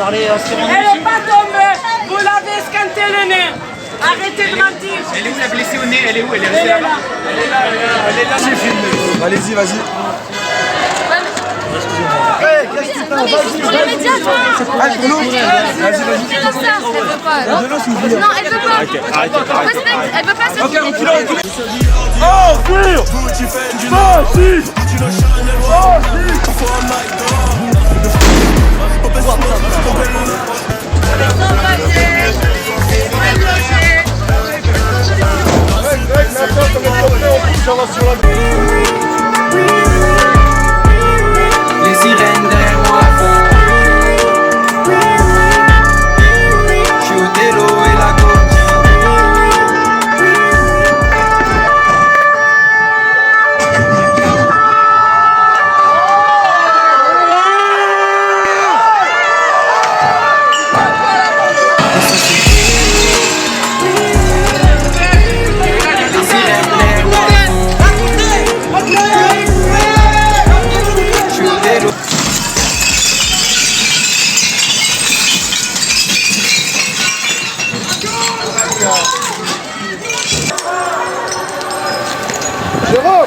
parler à ce qui Elle n'est pas tombée. Vous l'avez esquinté le nez. Arrêtez de mentir. Elle est où la blessée au nez? Elle est où? Elle est Elle restée est là-bas? là. Elle est là, elle est là. J'ai filmé. Allez-y, vas-y. Hey, qu'est-ce que tu fais? Vas-y, Pour les médias, toi. Ah, pour l'eau. Vas-y, vas-y. Elle veut pas. De l'eau, s'il vous plaît. Non, elle veut pas. Respecte, elle veut pas se Ok, filmer. Oh, cuir. Oh, si. Oh, si. Les sirènes derrière moi font. Je suis au télo et la Jérôme.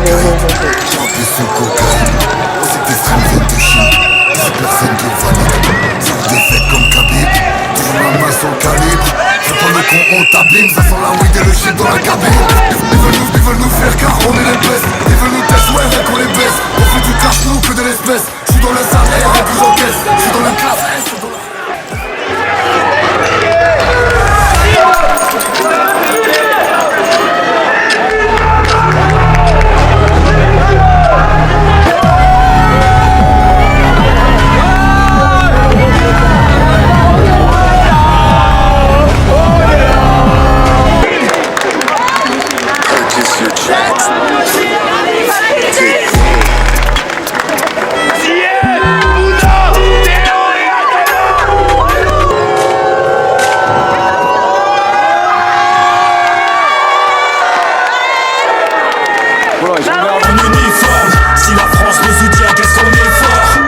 J'emplis sous cocaïne. C'était stream de Chine. 10 personnes de valide. Sur des fêtes comme Khabib. Toujours la main sur le calibre. C'est pas le con, on t'abîme. Ça sent la weed et le shit dans la cabine. Ils veulent nous faire car on est les best. Ils veulent nous tester, ouais, qu'on les baisse. On fait du cash, nous que de l'espèce. J'suis dans le salaire et puis j'encaisse. J'suis dans la classe S. Si la France nous soutient, qu'est-ce qu'on est fort.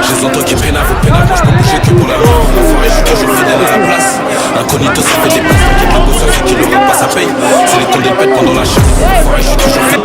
J'ai entends qui pénale, faut pénale, moi je peux bouger que pour la mort. L'enfoiré, je suis toujours fidèle à la place. Incognito, ça fait des passes, t'inquiète pas, bosseur, ceux qui le rendent pas, ça paye. C'est les temps des pètes pendant la chasse. L'enfoiré, je suis toujours fidèle.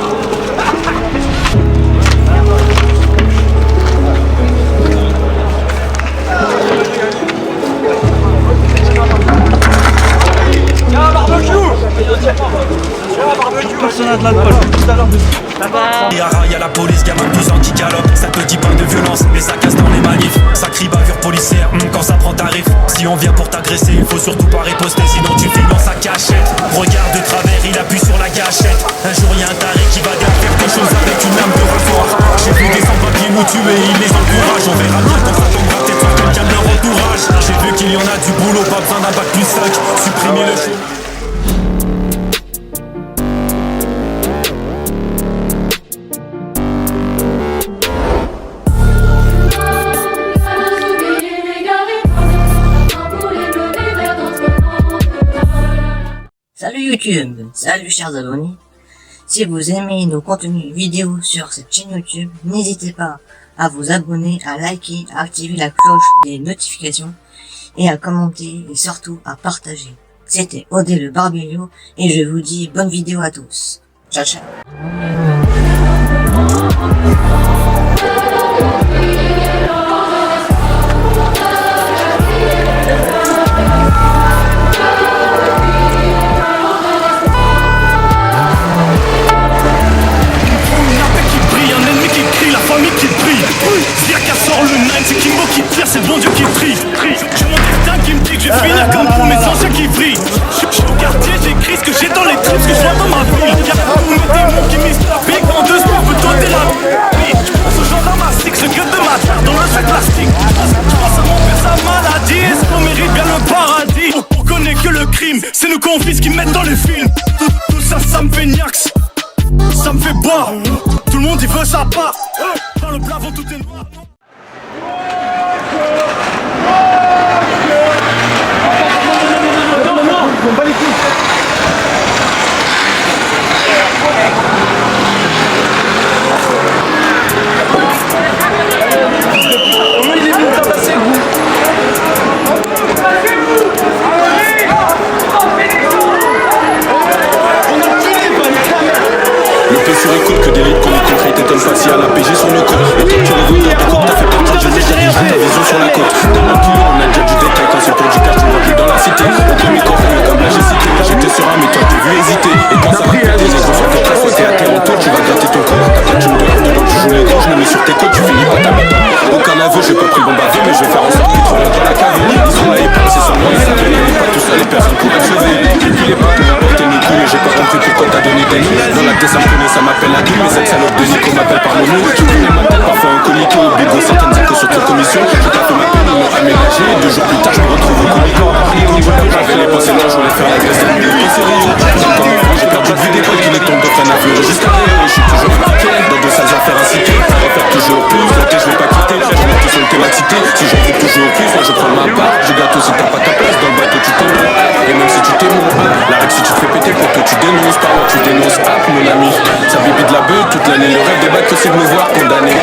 Y'a la police, gamin de 12 ans qui galope. Ça te dit pas de violence, mais ça casse dans les manifs. Ça crie bavure policière, quand ça prend tarif. Si on vient pour t'agresser, il faut surtout pas riposter, sinon tu files dans sa cachette. Regarde de travers, il appuie sur la gâchette. Un jour y'a un taré qui va faire des choses avec une arme de rasoir. J'ai vu des sans-papiers nous tuer, il les encourage. On verra bien quand ça tombera, peut-être sur quelqu'un de leur entourage. J'ai vu qu'il y en a du boulot, pas besoin d'un bac plus 5. Supprimer le show. Salut YouTube, salut chers abonnés. Si vous aimez nos contenus vidéo sur cette chaîne YouTube, n'hésitez pas à vous abonner, à liker, à activer la cloche des notifications et à commenter et surtout à partager. C'était Odé le Barbelio et je vous dis bonne vidéo à tous. Ciao ciao. dit que je vais finir comme tous mes anciens qui brillent. Je suis au quartier, j'écris ce que j'ai dans les tripes, ce que je vois dans ma vie. Y'a tous mes démons qui misent la pique, en 2 secondes je peux t'ôter la vie. Ce genre dans ma stick, ce gueule de ma terre dans le sac plastique. Je pense à mon père, sa maladie, est-ce qu'on mérite bien le paradis? On connaît que le crime, c'est nous qu'on vise qui mettent dans les films. Tout ça, ça me fait niax, ça me fait boire. Tout le monde il veut sa part. Dans le plafond tout est noir. Sur écoute que d'élite qu'on est concrète étonne facial à PG sur le code. Et quand tu revois ta côte, t'as fait partie du jeu, j'ai ta vision sur la côte. Dans mon kilo, on a déjà du détail. Quand c'est pour du cash, tu vois plus dans la cité. On peut m'y confondre comme là j'ai cité. J'étais sur un, mais toi t'es vu hésiter. Et quand ça va péter, les gens sont fait tracer. T'es à tes retours, tu vas gratter ton corps. T'as pas de de l'ordre dedans, tu joues les grands. Je me mets sur tes côtes, tu finis pas ta méthode. Aucun aveu, j'ai pas pris le bombardier, mais je vais faire en sorte qu'ils te reviennent dans la cave. Ils sont là, ils parlent, c'est seulement ils savent. On est pas tous là, les personnes pour être sauvées. Et puis les pas pour m'apporter mes couilles. J'ai pas compris pourquoi t'as donné des noms. Dans la tête, ça me connaît, ça m'appelle la gueule. Mais cette salope de Nico m'appelle par mon nom. Tu connais ma tête, parfois incognito. Bigo, certaines échos sur ta commission. J'ai pas fait ma peine, ils m'ont aménagé. 2 jours plus tard, je me retrouve au comico. J'avais les pensées là, je voulais faire la graisse. J'ai perdu de vue des potes qui les tombent de freine à feu. Jusqu'à Rio, je suis toujours impliqué dans de sales affaires incitées. On va faire toujours plus, la tête je vais pas quitter. Je monte sur le thématicité. Si j'en veux toujours plus, là je prends ma part. Je gâteau si t'as pas ta place dans le bateau, tu t'aimes. Et même si tu t'aimes, la règle si tu te fais péter pour que tu dénonces. Pardon, tu dénonces, mon ami. Ça bibi de la beuh toute l'année. Le rêve des bacs, c'est de me voir condamné.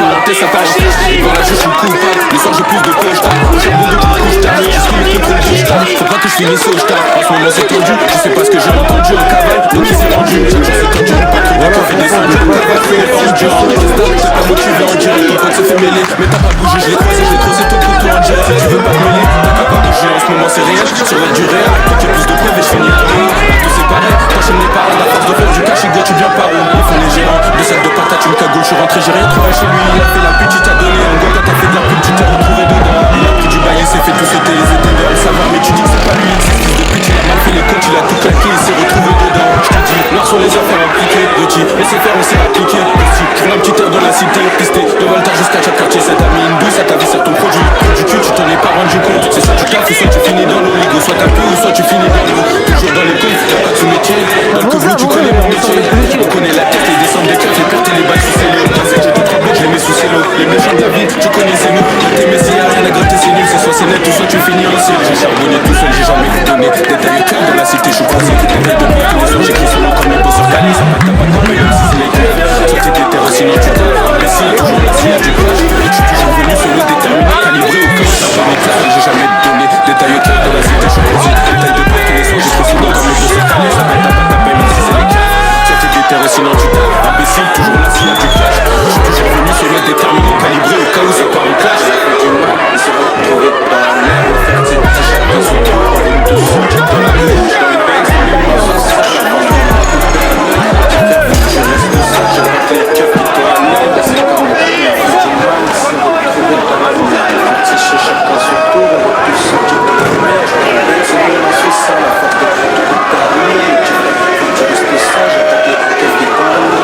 Monter sa page. Dans la jeu, je suis coupable. Le soir, j'ai plus de poche. J'ai beaucoup de couches tard. Faut pas que je finisse au stade. En ce moment, c'est tendu. Je sais pas ce que j'ai entendu en cavale. Donc, il s'est rendu. Chaque jour, c'est tendu. Pas trop de café descendu. Cavale, fait endurant. T'es pas motivé en direct. Ton pote s'est fait mêler. Mais t'as pas bougé. Je l'ai croisé. J'ai trop c'est ton couteau en direct. Tu veux pas te mêler. T'as pas bougé. En ce moment, c'est réel. Sur la durée. Avec plus de preuves et je finis à l'eau. Tout c'est pareil. T'enchaînes les parades. À force de faire du cash, et go, tu viens par où? Ils font les gérants. De sacs de patate, une cagoule. Je suis rentré, j'ai rien trouvé chez lui. Il a fait la pute, il t'a donné un go. Quand t'as fait de la pute, tu t'es retrouvé dedans. Il a pris du bail, il s'est fait tout sauter. Ils étaient à le savoir, mais tu dis que c'est pas lui. C'est fils de pute, il a mal fait les comptes, il a tout claqué. Il s'est retrouvé dedans. Je te dis, noir sur les affaires impliquées. Petit, laissez faire, on s'est appliqué. Petit, je roule un petit air dans la cité. Pisté, de Volta jusqu'à chaque quartier. Ça t'a mis une douce, ça t'a vu, c'est ton produit. Du cul, tu t'en es pas rendu compte. C'est soit tu taffes, soit tu finis dans l'oligo. Soit t'as plus, ou soit tu finis dans l'eau. Toujours dans les comptes, t'as pas de sous-métier. Dans le couvre, tu connais mon métier. On connaît la tête, les descentes des cœurs, les pertes et les balles sous ses lots. J'ai tout tremblé, je les mets sous ses lots. Les méchants de la vie, tu connais c'est nous. T'es messi, y'a rien à gratter, c'est nul. C'est soit c'est net, ou soit tu finis en ciel. J'ai charbonné tout seul, j'ai jamais donné. Détaillé cœur de la cité, je suis passé. Détail de moi, tous les soirs, j'écris solo comme mes beaux sur Cali. Ça pas que t'as pas de compagnie, même si c'est les cœurs. Soit t'es déterre, sinon tu t'as. Mais si, toujours là, s'il y a du clash. Je suis toujours venu solo, déterminé, calibré au cas où ça va m'éclater. J'ai jamais donné. Détaillé cœur de la cité, je suis passé. Détail de moi, tous les soirs, j'écris solo comme mes beaux sur Cali. Ça pas que t'as pas de compagnie, même si c'est les cœurs. Soit t'es déterre, sinon tu t'as. Imbécile, toujours là, s'il y a du clash. Je suis toujours venu solo, déterminé, calibré au cas où ça part en clash. Du mal, ils se retrouvent dans la mer. C'est à chacun son tour. Une dessous, tu dans la rue. Je dans une bête, c'est une maison, ça je reste seul, je rate les cœurs qui te ramènent. C'est comme la vie, du mal, ils se retrouvent dans la mer. C'est chez chacun son tour. On va plus sentir de la mer. Je dans une bête, c'est une maison, ça la force de tout t'armer. Tu restes sage, attaque les cœurs qui te ramènent.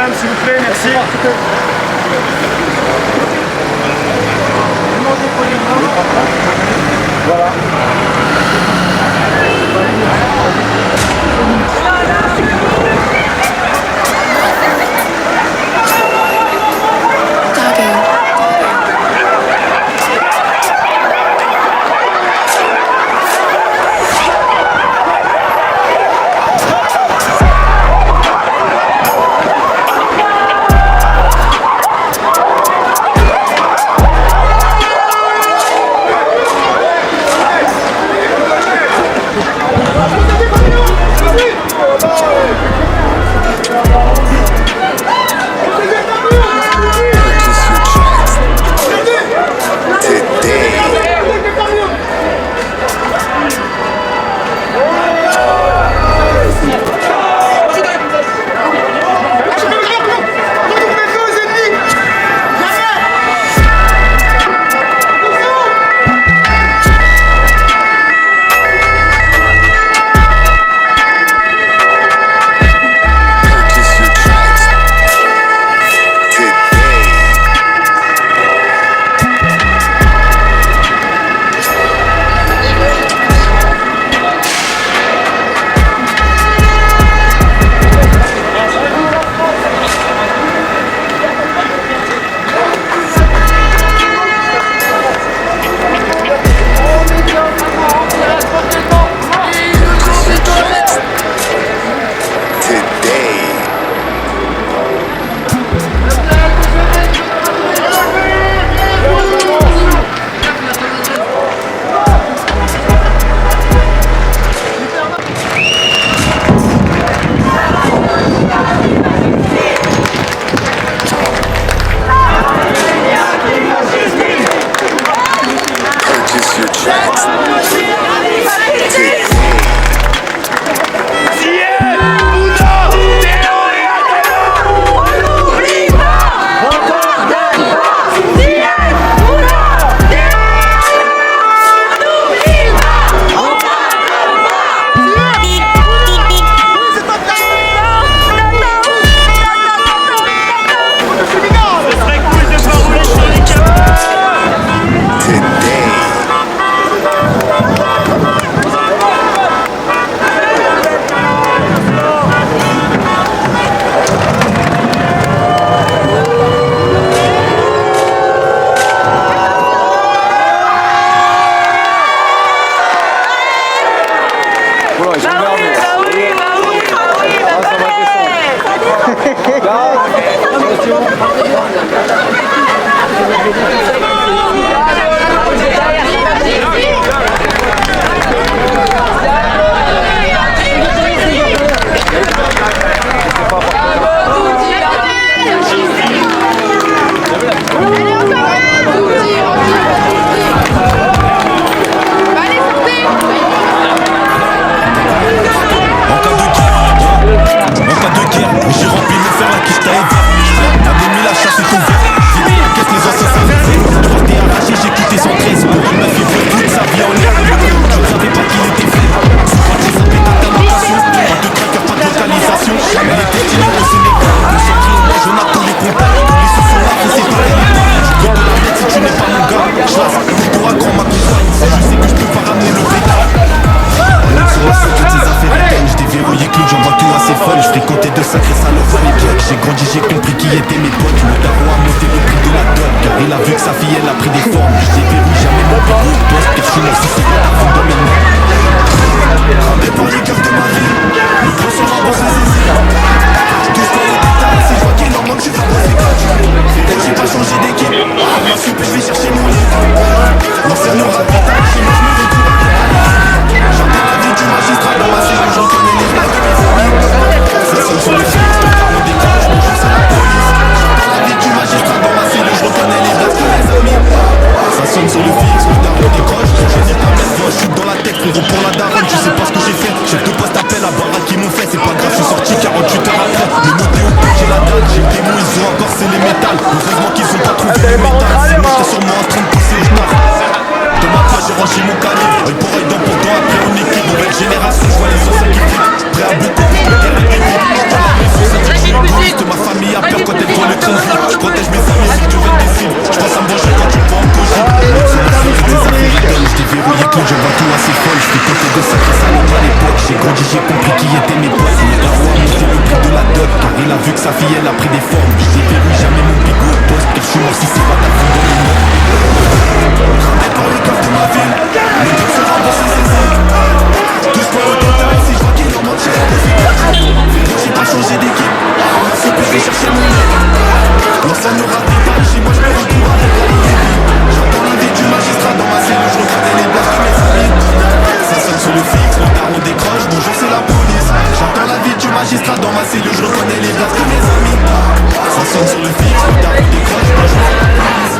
madame, s'il vous plaît, merci. Voilà. Ça sonne sur le fixe, le daron décroche. Je suis dans la tête j'ai grandi, j'ai compris qui étaient mes potes. Mon daron a monté le prix de la dot, car il a vu que sa fille elle a pris des formes. J'ai verrouillé jamais mon bigot au poste, car je suis mort si c'est pas ta fille dans les notes. Cramé pour les coffres de ma ville, le but se rembourser ses ailes. Touche pas au détail, si je vois qu'il en manque, j'ai la défaite. J'ai pas changé d'équipe, on a sauté, j'ai cherché mon aide. L'ancien aura détaillé, chez moi je me retourne avec la ligne. J'entends la vie du magistrat dans ma cellule, je reconnais les blagues de mes amis. Ça sonne sur le fixe, le daron décroche, bonjour c'est la police. J'entends la vie du magistrat dans ma cellule, je reconnais les blagues de mes amis. Ça sonne sur le fixe, le daron décroche, bonjour c'est la police.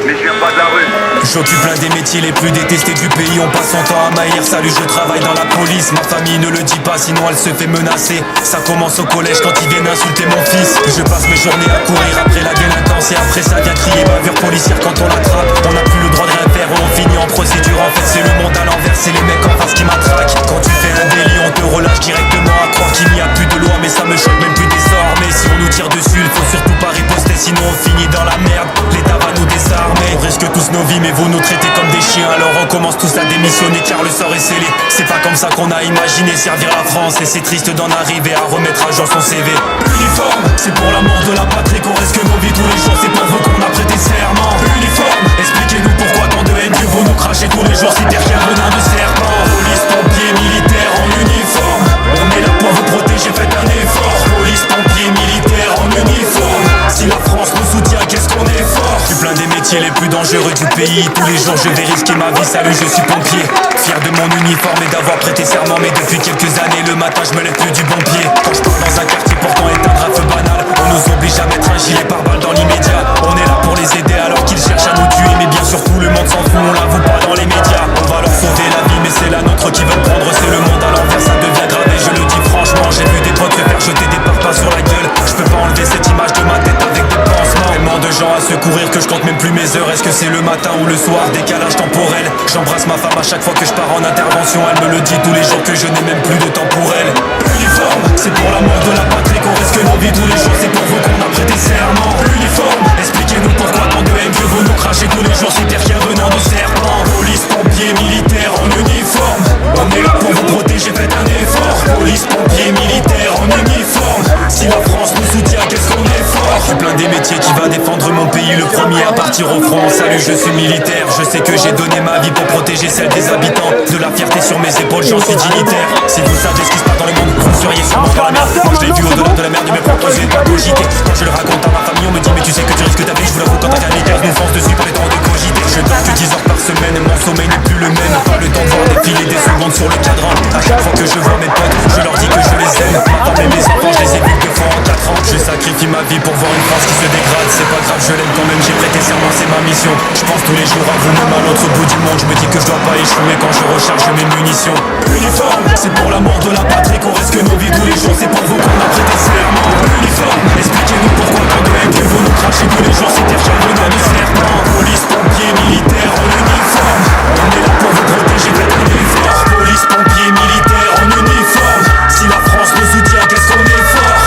Mais je viens pas de la rue. J'occupe l'un des métiers les plus détestés du pays. On passe son temps à maïr, salut je travaille dans la police. Ma famille ne le dit pas sinon elle se fait menacer. Ça commence au collège quand ils viennent insulter mon fils. Je passe mes journées à courir après la délinquance. Et après ça vient crier bavure policière quand on l'attrape. On n'a plus le droit de rien faire, on finit en procédure. En fait c'est le monde à l'envers, c'est les mecs en face qui m'attraquent. Quand tu fais un délit on te relâche directement. À croire qu'il n'y a plus de loi mais ça me choque même plus désormais. Si on nous tire dessus il faut surtout pas riposter, sinon on finit dans la merde. L'État va nous désarmer. On risque tous nos vies mais vous nous traitez comme des chiens. Alors on commence tous à démissionner car le sort est scellé. C'est pas comme ça qu'on a imaginé servir la France. Et c'est triste d'en arriver à remettre à jour son CV. Uniforme, c'est pour l'amour de la patrie qu'on risque nos vies tous les jours. C'est pour vous qu'on a prêté serment. Uniforme, expliquez-nous pourquoi tant de haine que vous nous crachez tous les jours. C'est derrière venin de serpent. Police, pompiers, militaires en uniforme. On est là pour vous protéger, faites un effort. Police, pompiers, militaires en uniforme. Si la France nous soutient, qu'est-ce qu'on est fort. Je suis plein des métiers les plus dangereux du pays. Tous les jours je vais risquer ma vie, salut je suis pompier. Fier de mon uniforme et d'avoir prêté serment. Mais depuis quelques années le matin je me lève plus du bon pied. Quand je pars dans un quartier pourtant éteindre un feu banal, on nous oblige à mettre un gilet pare-balles dans l'immédiat. On est là pour les aider alors qu'ils cherchent à nous tuer. Mais bien sûr tout le monde s'en fout, on l'avoue pas dans les médias. On va leur sauver la vie mais c'est la nôtre qui veulent prendre. C'est le monde à l'envers, ça devient grave et je le dis franchement. J'ai vu des potes se faire jeter des parpaings sur la gueule. Je peux pas enlever cette image de ma tête avec des pansements. Tellement de gens à secourir que je compte même plus mes heures. Est-ce que c'est le matin ou le soir, décalage temporel. J'embrasse ma femme à chaque fois que je pars en intervention. Elle me le dit tous les jours que je n'ai même plus de temps pour elle. Uniforme, c'est pour l'amour de la patrie qu'on risque nos vies tous les jours. C'est pour vous qu'on a prêté serment. Uniforme, expliquez-nous pourquoi tant de haine que vous nous crachez tous les jours. C'est derrière venant de serpent. Police, pompiers, militaires en uniforme. On est là pour vous protéger, faites un effort. Police, pompiers, militaires en uniforme. Si la France nous soutient, qu'est-ce qu'on est fort. Je suis plein des métiers qui va défendre mon pays. Le premier à partir au front, salut je suis militaire. Je sais que j'ai donné ma vie pour protéger celle des habitants. De la fierté sur mes épaules, j'en suis dignitaire. Si vous saviez ce qui se passe dans le monde, vous seriez sûrement dans la merde. Moi je l'ai vu au-delà de la mer de mes propres yeux, pas cogité. Quand je le raconte à ma famille, on me dit mais tu sais que tu risques ta vie. Je vous l'avoue quand un kamikaze nous fonce dessus, pas le temps de cogiter. Je dors que 10 heures par semaine et mon sommeil n'est plus le même. Pas le temps de voir défiler des secondes sur le cadran. À chaque fois que je vois mes potes, je leur dis que je les aime. Ma femme et mes enfants, je les ai vus 2 fois en 4 ans. Je sacrifie ma vie pour voir une France qui se dégrade. C'est pas grave, je l'aime quand même, j'ai prêté serment, c'est ma mission. Je pense tous les jours à vous, même à l'autre bout du monde. Je me dis que je dois pas échouer quand je recharge mes munitions. Uniforme, c'est pour l'amour de la patrie qu'on risque nos vies tous les jours. C'est pour vous qu'on a prêté serment. Uniforme, expliquez-nous pourquoi tant de haine que vous nous crachez tous les jours. C'est derrière venant de serpent. Police, pompiers, militaires en uniforme. On est là pour vous protéger, faites un effort. Police, pompiers, militaires en uniforme. Si la France nous soutient, qu'est-ce qu'on est fort.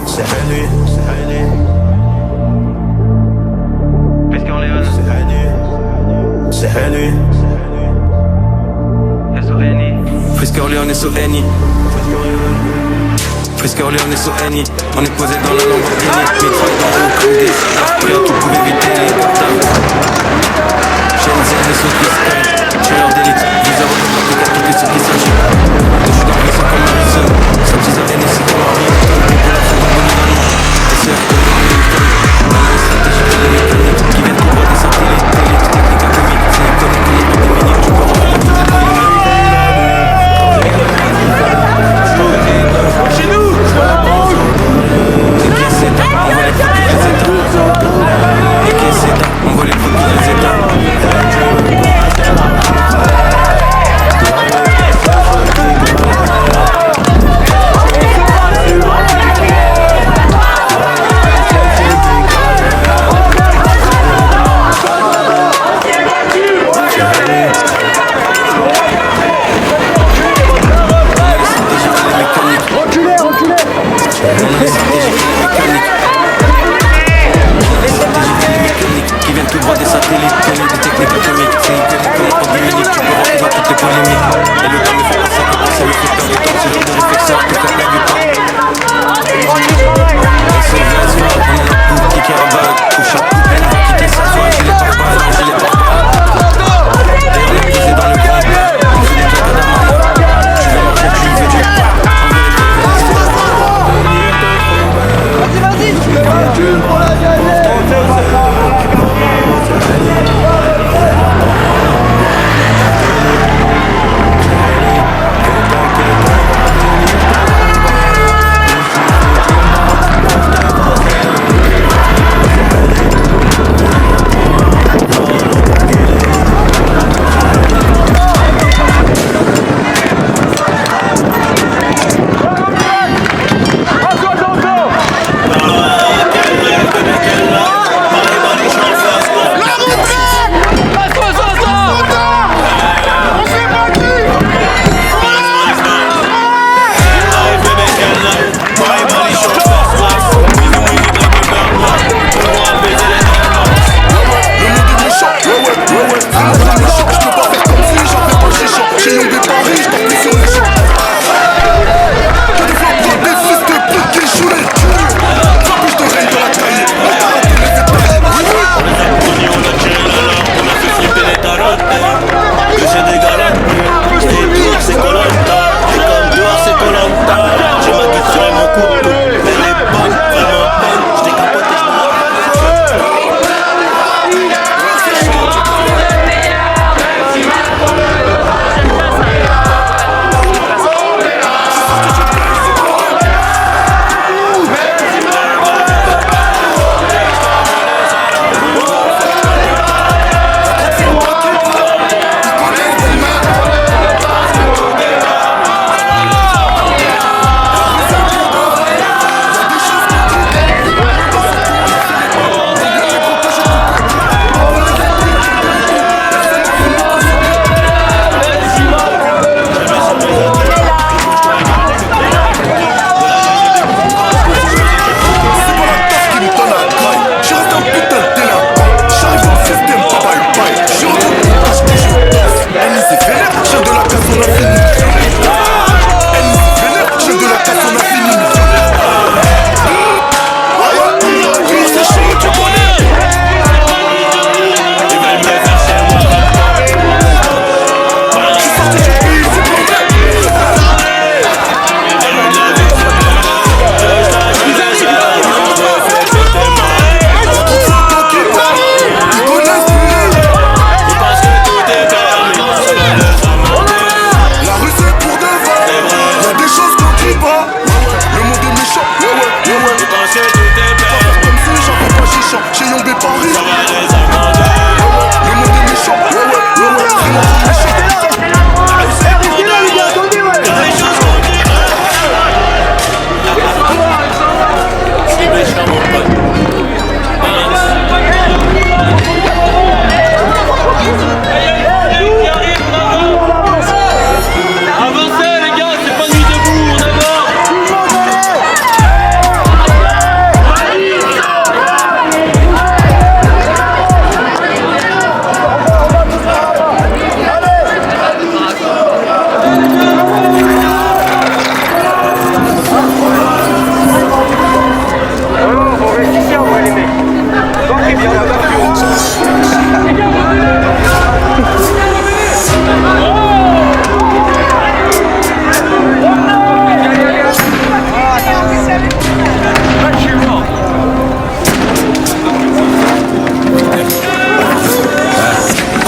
C'est Renu, Qu'est-ce qu'on est c'est Renu, c'est Renu. Frisco Orléans sous Eni. Frisco Orléans sous Eni. On est posé dans la Lamborghini. Mitraille dans le comme des soldats. Rien tout pour éviter les portables. Shenzhen et sous Frisco. Tueur d'élite. Viseur automatique à tous les ceux qui s'agitent. Je suis dans le vaisseau comme Harrison. Sans teaser NSI comme Harry. Pour la foudre de Milani. Et c'est comme Hamilton. Dans la stratégie de l'électronique. Qui viennent tout droit des satellites. Technique atomique. C'est économique qu'on est pas des minutes. Tu peux rendre la toute la Chez nous, je vois la bouche. on voit les photos des états.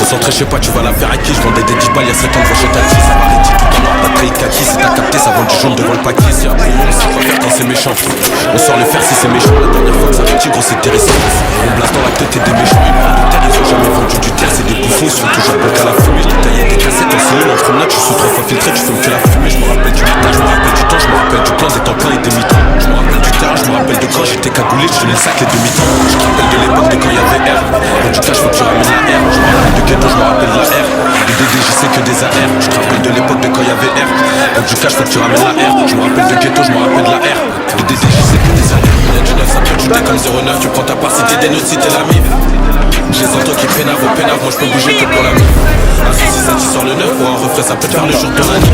concentré, je sais pas, tu vas la faire à qui? Je vendais des 10 balles il y a 7 ans, devant chez Tati. Ça va les types dans noir, pas de trahit kaki. Si t'as capté, ça vend du jaune devant le paquet. Si après, on sait quoi faire quand c'est méchant. On sort le fer si c'est méchant. La dernière fois que ça rétit, gros, c'est intéressant. On blast dans la tête et des méchants. Ils parlent de terre, ils ont jamais vendu du terre. C'est des bouffons, ils sont toujours bons qu'à la fumée. Je détaillais des cassettes en cellule, en promenade, tu sous 3 fois filtré, tu fumes que la fumée. Je me rappelle du matin, je me rappelle du temps, je me rappelle du plan des temps pleins et des mi-temps. Je me rappelle du terrain, je me rappelle de quand j'étais cagoulé, je faisais le sac les demi-temps. Je me rappelle de l'époque de quand il y avait R. Pour du cash, faut que tu ramènes la R. Je me rappelle de ghetto, je me rappelle de la R. Du DDJ, c'est que des AR. Je te rappelle de l'époque de quand il y avait R. Pour du cash, faut que tu ramènes la R. Je me rappelle de ghetto, je me rappelle de la R. Du DDJ, c'est que des AR. Y'a du 9, ça peut shooter comme 09. Tu prends ta part si t'es des notes, si t'es la mif. J'ai les entends qui pénavent au pénave, moi je peux bouger que pour la mif. Un souci ça tu sors le 9, pour un refrain ça peut te faire le jour de ton année.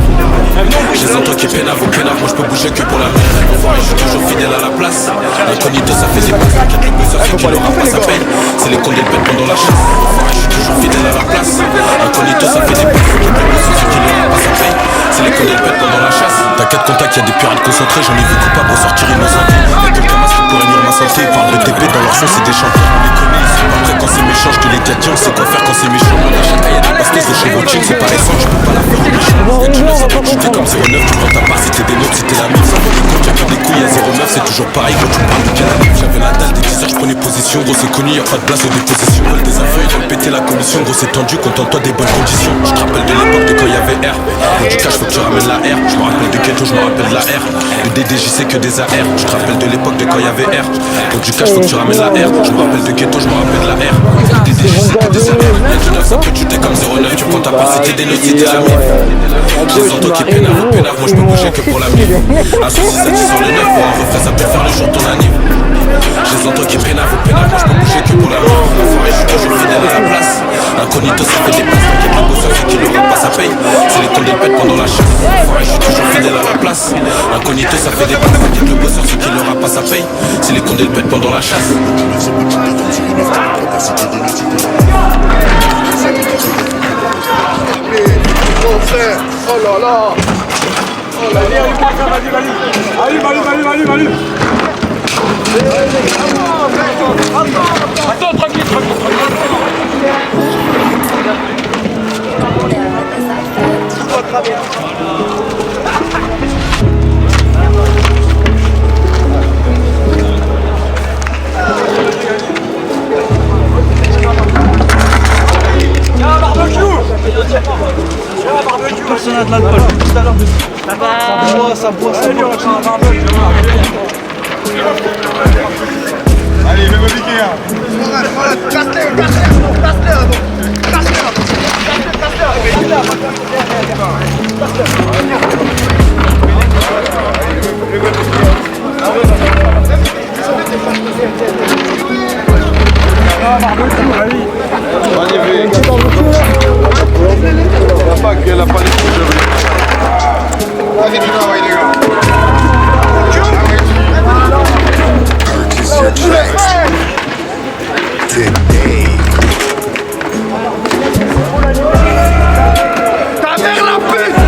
J'ai les entends qui pénavent au pénave, moi je peux bouger que pour la mif. Je suis toujours fidèle à la place. Incognito ça fait des passes, t'inquiète le bosseur c'est qu'il aura pas sa paye. C'est les condés le pète pendant la chasse. Je suis toujours fidèle à la place. Incognito ça fait des passes, t'inquiète le bosseur c'est qu'il aura pas sa paye. C'est les condés le pète pendant la chasse. T'inquiète contact, y'a des pirates concentrés, j'en ai vu coupable ressortir innocent. Y'a quelqu'un masque pour réunir ma santé, ils parlent de TP dans leur son c'est des champions. On les connaît, ils sont pas prêts quand c'est méchant, je te l'ai déjà dit, on sait quoi faire quand c'est méchant. Dans la chata y'a des bastos de chez Rothschild, c'est pas récent, je peux pas la faire au méchant. Y'a du 9, ça peut shooter comme 09, tu prends ta part si t'es des notes, si t'es la mif. Ça vaut des comptes, y'a que des couilles, y'a 09, c'est toujours pareil quand tu me parles de Canada. J'avais la dalle, des 10 heures, je prenais position, gros c'est connu, y'a pas de place aux dépositions. Vol des affaires, ils veulent péter la commission, gros c'est tendu, contente-toi des bonnes conditions. Je te rappelle de l'époque de quand il y avait R. Pour du cash, faut que tu ramènes la R. Je me rappelle de ghetto, je me rappelle de la R. Le DDJ c'est que des AR. Je te rappelle de l'époque de quand il y avait R. Pour du cash, faut que tu ramènes la R. Je me rappelle de ghetto, je me rappelle de la R. Le DDJ c'est que des AR. Y'a du 9, ça peut shooter comme 09. Tu prends ta part si t'es des notes, si t'es la mif. J'ai les entends qui pénavent, moi je peux bouger que pour la mif. Un souci ça tu sors le 9, pour un refrain ça peut faire le jour de ton anniv. J'ai les entends qui pénavent, moi je peux bouger que pour la mif. Je suis toujours fidèle à la place. Incognito ça fait des passes, t'inquiète le bosseur c'est qu'il aura pas sa paye. C'est les condés pète pendant la chasse. Je suis toujours fidèle à la place. Incognito ça fait des passes, t'inquiète le bosseur c'est qu'il aura pas sa paye. C'est les condés pète pendant la chasse. Mon frère, oh là là. Oh là là. Allez. Attends, tranquille. Personne n'a de l'alcool, tout à l'heure. Ça boit. Allez, je vais me piquer. La fac, elle a pas les coups. Vas-y, tu travailles, les gars. Purchase your tracks today. Ta mère la pute!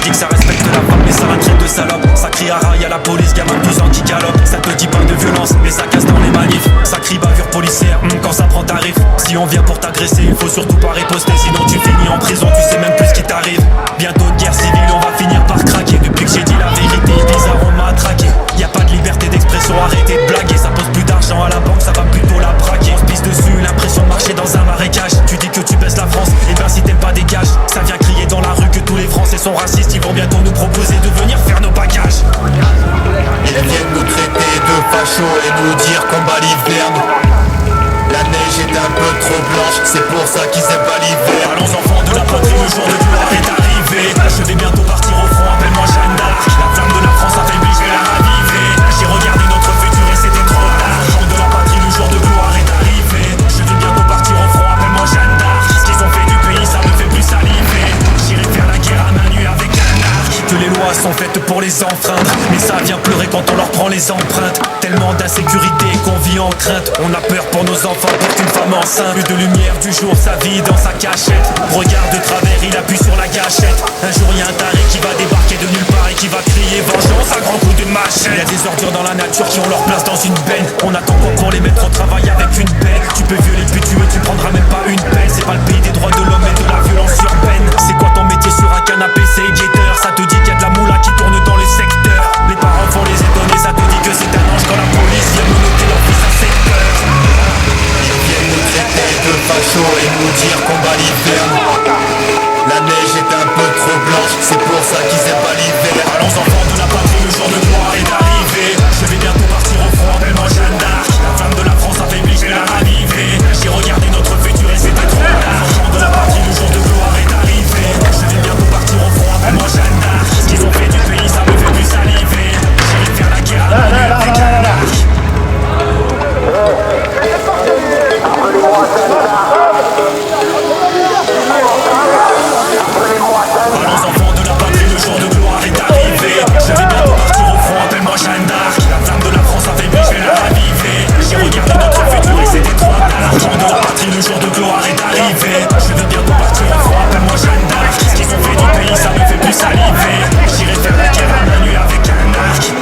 dit que ça respecte la femme, mais ça la traite de salope. Ça crie à rail à la police, gamin de 12 ans qui galope. Ça te dit pas de violence, mais ça casse dans les manifs. Ça crie bavure policière, quand ça prend tarif. Si on vient pour t'agresser, il faut surtout pas riposter. Sinon tu finis en prison, tu sais même plus ce qui t'arrive. Bientôt de guerre civile, on va finir par craquer. Depuis que j'ai dit la vérité, bizarre on m'a traqué. Y'a pas de liberté d'expression, arrêtez de blaguer. Ça pose plus d'argent à la banque, ça va plutôt la braquer. On se pisse dessus, l'impression de marcher dans un marécage. Tu dis que tu baisses la France, et ben si t'aimes pas dégage. Ça vient crier dans la rue que tous les Français sont racistes. Ils vont bientôt nous proposer de venir faire nos bagages. Ils viennent nous traiter de fachos et nous dire qu'on bat l'hiverne. La neige est un peu trop blanche, c'est pour ça qu'ils aiment pas l'hiver. Allons enfants de la patrie, le jour de gloire est arrivé. Je vais bientôt partir au front, appelle-moi Jeanne d'Arc. La flamme de la France affaiblie, je vais la raviver. J'ai regardé notre futur et c'était trop tard. Enfants de la patrie, le jour de gloire est arrivé. Je vais bientôt partir au front, appelle-moi Jeanne d'Arc. Ce qu'ils ont fait du pays, ça me fait plus saliver. J'irai faire la guerre à main nue avec un arc. Que les lois sont faites pour les enfreindre, mais ça vient pleurer quand on leur prend les empreintes. Tellement d'insécurité qu'on vit en crainte. On a peur pour nos enfants, pour qu'une femme enceinte. Plus de lumière du jour, sa vie dans sa cachette. Regarde de travers, il appuie sur la gâchette. Un jour y a un taré qui va débarquer de nulle part et qui va crier vengeance à grands coups de machette. Y'a des ordures dans la nature qui ont leur place dans une benne. On attend quoi pour les mettre au travail avec une peine. Tu peux violer puis tuer, tu prendras même pas une peine. C'est pas le pays des droits de l'homme et de la violence urbaine. C'est quoi ton métier sur un canapé, c'est guetteur. Ça te dit qu'il y a de la moula qui tourne dans les secteurs. Les parents font les étonner, ça te dit que c'est un ange quand la police vient menotter leur fils à 7 heures. Ils viennent nous traiter de fachos et nous dire qu'on bat l'hiverne. La neige est un peu trop blanche, c'est pour ça qu'ils aiment pas l'hiver. Allons enfants de la patrie, le jour de gloire est arrivé. Je vais bientôt partir au front, appelle-moi Jeanne d'Arc. La flamme de la France affaiblie, je vais la raviver. J'ai regardé notre futur et c'était trop tard. Enfants de la patrie, le jour de gloire est arrivé. Je vais bientôt partir au front, appelle-moi Jeanne d'Arc. Ce qu'ils ont fait du pays, ça me fait plus saliver. J'irai faire la guerre à main nue avec un arc. Allons enfants de la patrie, le jour de gloire est arrivé. Je vais bientôt partir au front, appelle-moi Jeanne d'Arc. La flamme de la France affaiblie, je vais la raviver. J'ai regardé notre futur et c'était trop tard. Enfants de la patrie, le jour de gloire est arrivé. Je vais bientôt partir au front, appelle-moi Jeanne d'Arc. Ce qu'ils ont fait du pays, ça me fait plus saliver. J'irai faire la guerre à main nue avec un arc.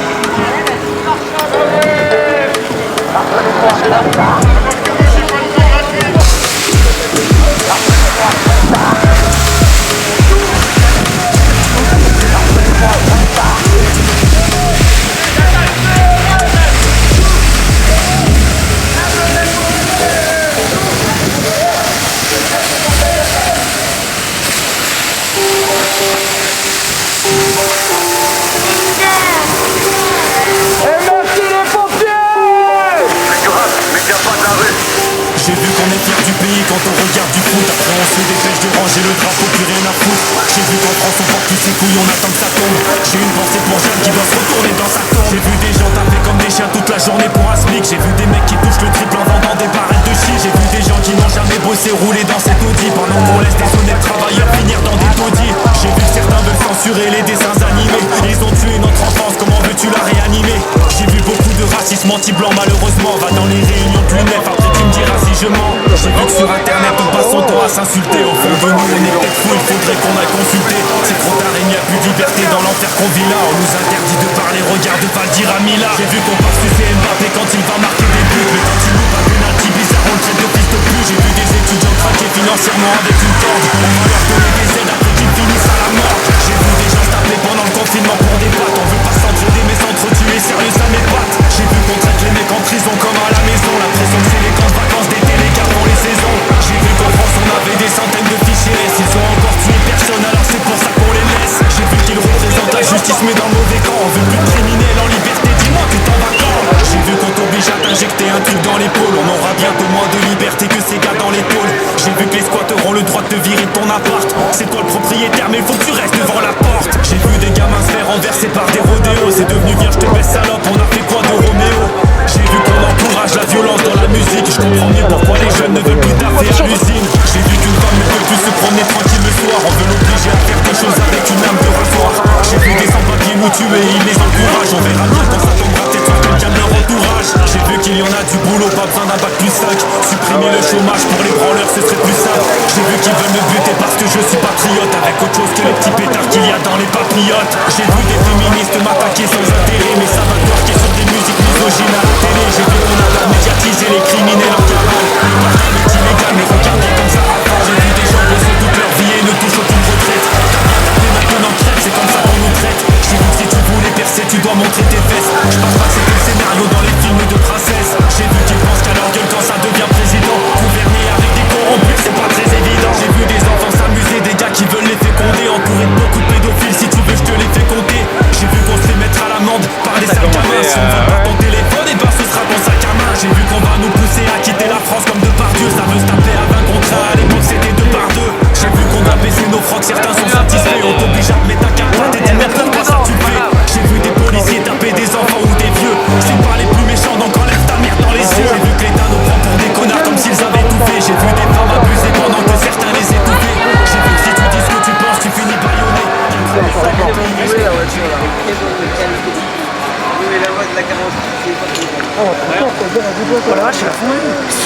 J'ai vu qu'on est fier du pays quand on regarde du foot. Après on se dépêche de ranger le drapeau, plus rien à foutre. J'ai vu qu'en France on porte tous ses couilles, on attend que ça tombe. J'ai une pensée pour Jeanne qui doit se retourner dans sa tombe. J'ai vu des gens taper comme des chiens toute la journée pour un SMIC. J'ai vu des mecs qui touchent le triple en vendant des barrettes de shit. J'ai vu des gens qui n'ont jamais bossé rouler dans cette Audi. Pendant qu'on laisse des honnêtes travailleurs finir dans des taudis. J'ai vu que certains veulent censurer les dessins animés. Ils ont tué notre enfance, comment veux-tu la réanimer? J'ai vu beaucoup de racisme anti-blanc malheureusement. Va dans les réunions de l'UNEF, après tu me diras si je mens. J'ai vu que sur internet on passe son temps à s'insulter. Au fond de nous on est peut-être fous, il faudrait qu'on aille consulter. C'est trop tard, il n'y a plus de liberté dans l'enfer qu'on vit là. On nous interdit de parler, regarde Valdir Amila. J'ai vu qu'on passe sucer Mbappé quand il va marquer des buts. Mais quand il nous pas penalty bizarre on le traite de fils de pute. J'ai vu des étudiants craquer financièrement avec une corde. On va leur donner des aides après qu'ils finissent à la mort. J'ai vu des gens se taper pendant le confinement pour des pattes. On veut pas s'entraider mais s'entretuer, sérieux ça m'épate. J'ai vu qu'on traite les mecs en prison comme à la maison. La prison c'est les camps de vacances d'été, les gars pour les saisons. J'ai vu qu'en France on avait des centaines de fichiers. S'ils ont encore tué personne alors c'est pour ça qu'on les laisse. J'ai vu qu'ils représentent la justice mais dans le mauvais camp. On veut plus de criminels en liberté, dis-moi tu t'en vas quand? J'ai vu qu'on t'oblige à t'injecter un truc dans l'épaule. On aura bientôt moins de liberté que ces gars dans les tôles. J'ai vu que les squatteurs ont le droit de te virer de ton appart. C'est toi le propriétaire mais faut que tu restes devant la porte. J'ai vu des gamins se faire renverser par des rodéos. C'est devenu viens je te baisse salope, on a fait quoi de Roméo? J'ai vu qu'on encourage la violence dans la musique. Je comprends mieux pourquoi les jeunes ne veulent plus taffer à l'usine. J'ai vu qu'une femme ne peut plus se promener tranquille le soir. On veut l'obliger à faire des choses avec une âme de rasoir. J'ai vu des sans-papiers nous tuer, ils les encouragent. On verra bien quand ça tombera peut-être sur quelqu'un de leur entourage. J'ai vu qu'il y en a du boulot, pas besoin d'un bac plus 5. Supprimer le chômage pour les branleurs ce serait plus simple. J'ai vu qu'ils veulent me buter parce que je suis patriote, avec autre chose que les petits pétards qu'il y a dans les papillotes. J'ai vu des féministes m'attaquer sans intérêt, mais ça va twerker sur des musiques misogynes à la télé. J'ai vu qu'on a médiatisé les criminels en cavale. Le parking est illégal, mais regardez comme ça avance. J'ai vu des gens bosser toute leur vie et ne touchent aucune retraite. T'as bien tapé, maintenant crève, c'est comme ça qu'on nous traite. J'ai vu que si tu voulais percer, tu dois montrer tes fesses. Je pense pas que c'était le scénario dans les films de princesse. J'ai vu qu'ils pensent qu'à leur gueule quand ça devient président. Gouverner avec des corrompus, c'est pas très évident. J'ai vu des enfants s'amuser, des gars qui veulent les féconder, entourés de beaucoup de pédophiles. Si tu veux, je te les fais compter. J'ai vu qu'on se fait mettre à l'amende par des sacs à main. Si on veut pas ton téléphone, et ben ce sera ton sac à main. J'ai vu qu'on va nous pousser à quitter la France comme Depardieu. Ça veut se taper à 20 contre 1, à l'époque c'était 2 par 2. J'ai vu qu'on a baissé nos frocs, certains sont satisfaits. On t'oblige à te mettre ta capote et dis merde pourquoi ça tu fais. J'ai vu des policiers taper des enfants ou des vieux. C'est pas les plus méchants donc enlève ta merde dans les yeux. J'ai vu que l'État nous prend pour des connards comme s'ils avaient tout fait. J'ai vu des femmes abusées pendant que certains les étouffaient. J'ai vu que si tu dis ce que tu penses tu finis baïonné.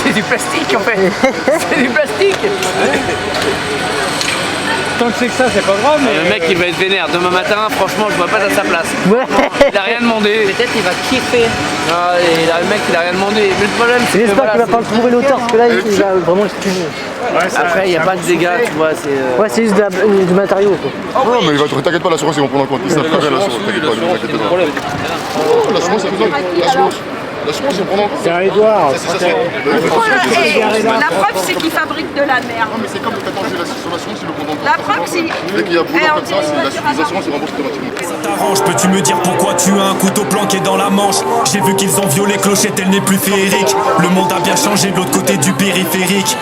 C'est du plastique en fait. C'est du plastique. Tant que c'est que ça, c'est pas grave. Mais... Le mec il va être vénère. Demain matin, franchement, je vois pas à sa place. Il a rien demandé. Peut-être il va kiffer. Ah, le mec il a rien demandé. Mais le problème c'est que. J'espère qu'il va pas le trouver l'auteur parce que là il va vraiment l'exprimer. Après, il n'y a pas de dégâts, tu vois. Ouais, c'est juste du matériau quoi. Non, mais t'inquiète pas, l'assurance ils vont prendre en compte. Ils savent très bien l'assurance, t'inquiète pas, ne t'inquiète pas. Oh, l'assurance, c'est besoin. L'assurance, ils vont prendre en compte. C'est un Edouard. La preuve, c'est qu'il fabrique de la merde. Non, mais c'est comme le traitement sur l'assurance, ils le prennent en compte. La preuve, c'est... Dès qu'il y a boulot comme ça, les assurances, ils remboursent automatiquement. Ça t'arrange, peux-tu me dire pourquoi tu as un couteau planqué dans la manche? J'ai vu qu'ils ont violé Clochette, elle n'est plus féerique. Le monde a bien changé de l'autre côté du périphérique.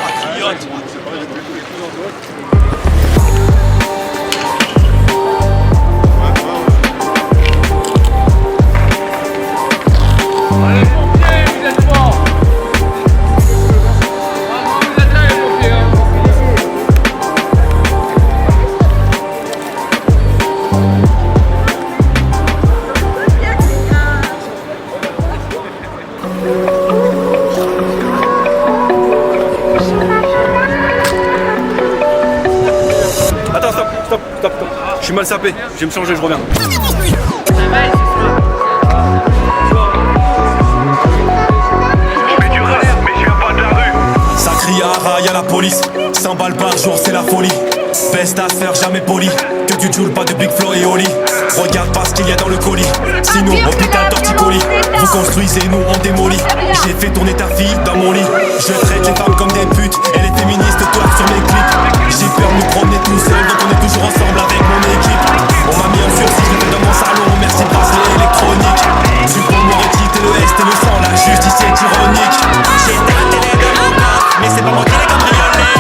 Je suis mal sapé, je vais me changer, je reviens. Ça crie à rail à la police, 100 balles par jour c'est la folie. Best à faire, jamais poli, que tu joules pas de Big Flo et Oli. Regarde pas ce qu'il y a dans le colis, sinon hôpital torticolis. Vous construisez, nous on démolit. J'ai fait tourner ta fille dans mon lit. Je traite les femmes comme des putes et les féministes tournent sur mes clips. J'ai peur de me promener tout seul, donc on est toujours ensemble avec mon équipe. On m'a mis en sursis, je le fais dans mon salon, merci bracelet électronique. Tu peux me réciter le S et le sang, la justice est ironique. J'ai ta télé dans mon coffre, mais c'est pas moi qui l'ai cambriolé.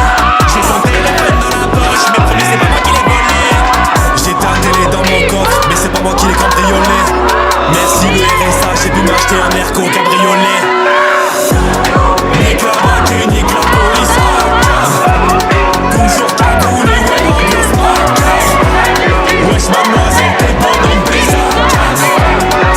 J'ai son téléphone dans la poche, mais promis c'est pas moi qui l'ai volé. J'ai ta télé dans mon coffre, mais c'est pas moi qui l'ai cambriolé. Merci le RSA, j'ai pu m'acheter un Merco cabriolet. Nique la bague, nique la police. Toujours cagoulé, ouais, ambiance macabre. Wesh mademoiselle, t'es bonne en paysage.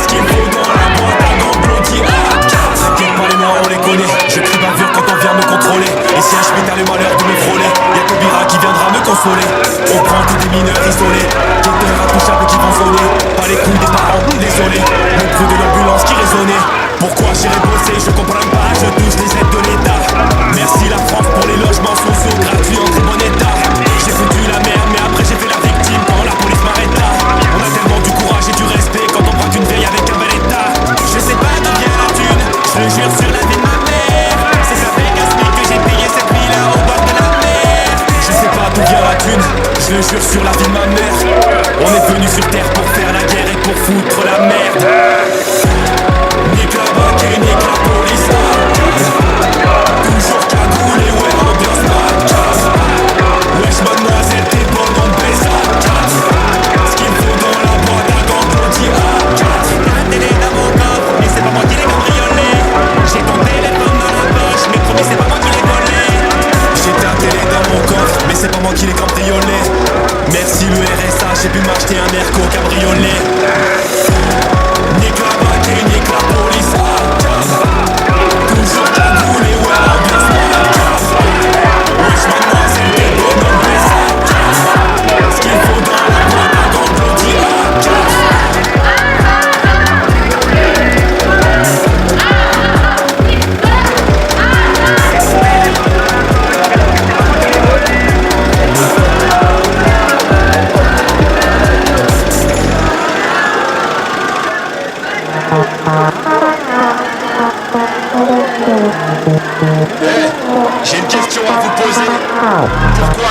Ce qu'il faut dans la boîte à complotille A4. T'inquiète pas les noirs, on les connaît. Je crie bavure quand on vient me contrôler. Et si un schmitt a le malheur de me frôler, y'a Taubira qui viendra me consoler. On prend que des mineurs isolés, guetteurs intouchables qui vont sonner. Pas les couilles des parents, désolé. Le bruit de l'ambulance qui résonnait. Pourquoi j'irai bosser, je comprends pas, je touche les aides de l'État. Merci la France pour les logements sociaux gratuits en très bon état. J'ai foutu la merde mais après j'ai fait la victime quand la police m'arrêta. On a tellement du courage et du respect quand on braque une veille avec un bel état. Je sais pas d'où vient la thune, je le jure sur la vie de ma mère. C'est ça fait gaspille que j'ai payé cette nuit-là au bord de la mer. Je sais pas d'où vient la thune, je le jure sur la vie de ma mère. On est venu sur terre pour faire la guerre et pour foutre la merde. Nique la bague et nique la police. Toujours cagoulé, ouais, ambiance macabre. Wesh mademoiselle, t'es bonne, on baisse à 4. Ce qu'il faut dans la boîte à gants, on dit A4. La télé dans mon coffre, mais c'est pas moi qui l'ai cambriolé. J'ai ton téléphone dans la poche, mais promis c'est pas moi qui l'ai volé. J'ai ta télé dans mon coffre, mais c'est pas moi qui l'ai cambriolé. Merci le RSA, j'ai pu m'acheter un Merco cabriolet. Nique la bague et nique la police. Toujours cagoulé, ouais, ambiance macabre. Wesh mademoiselle, t'es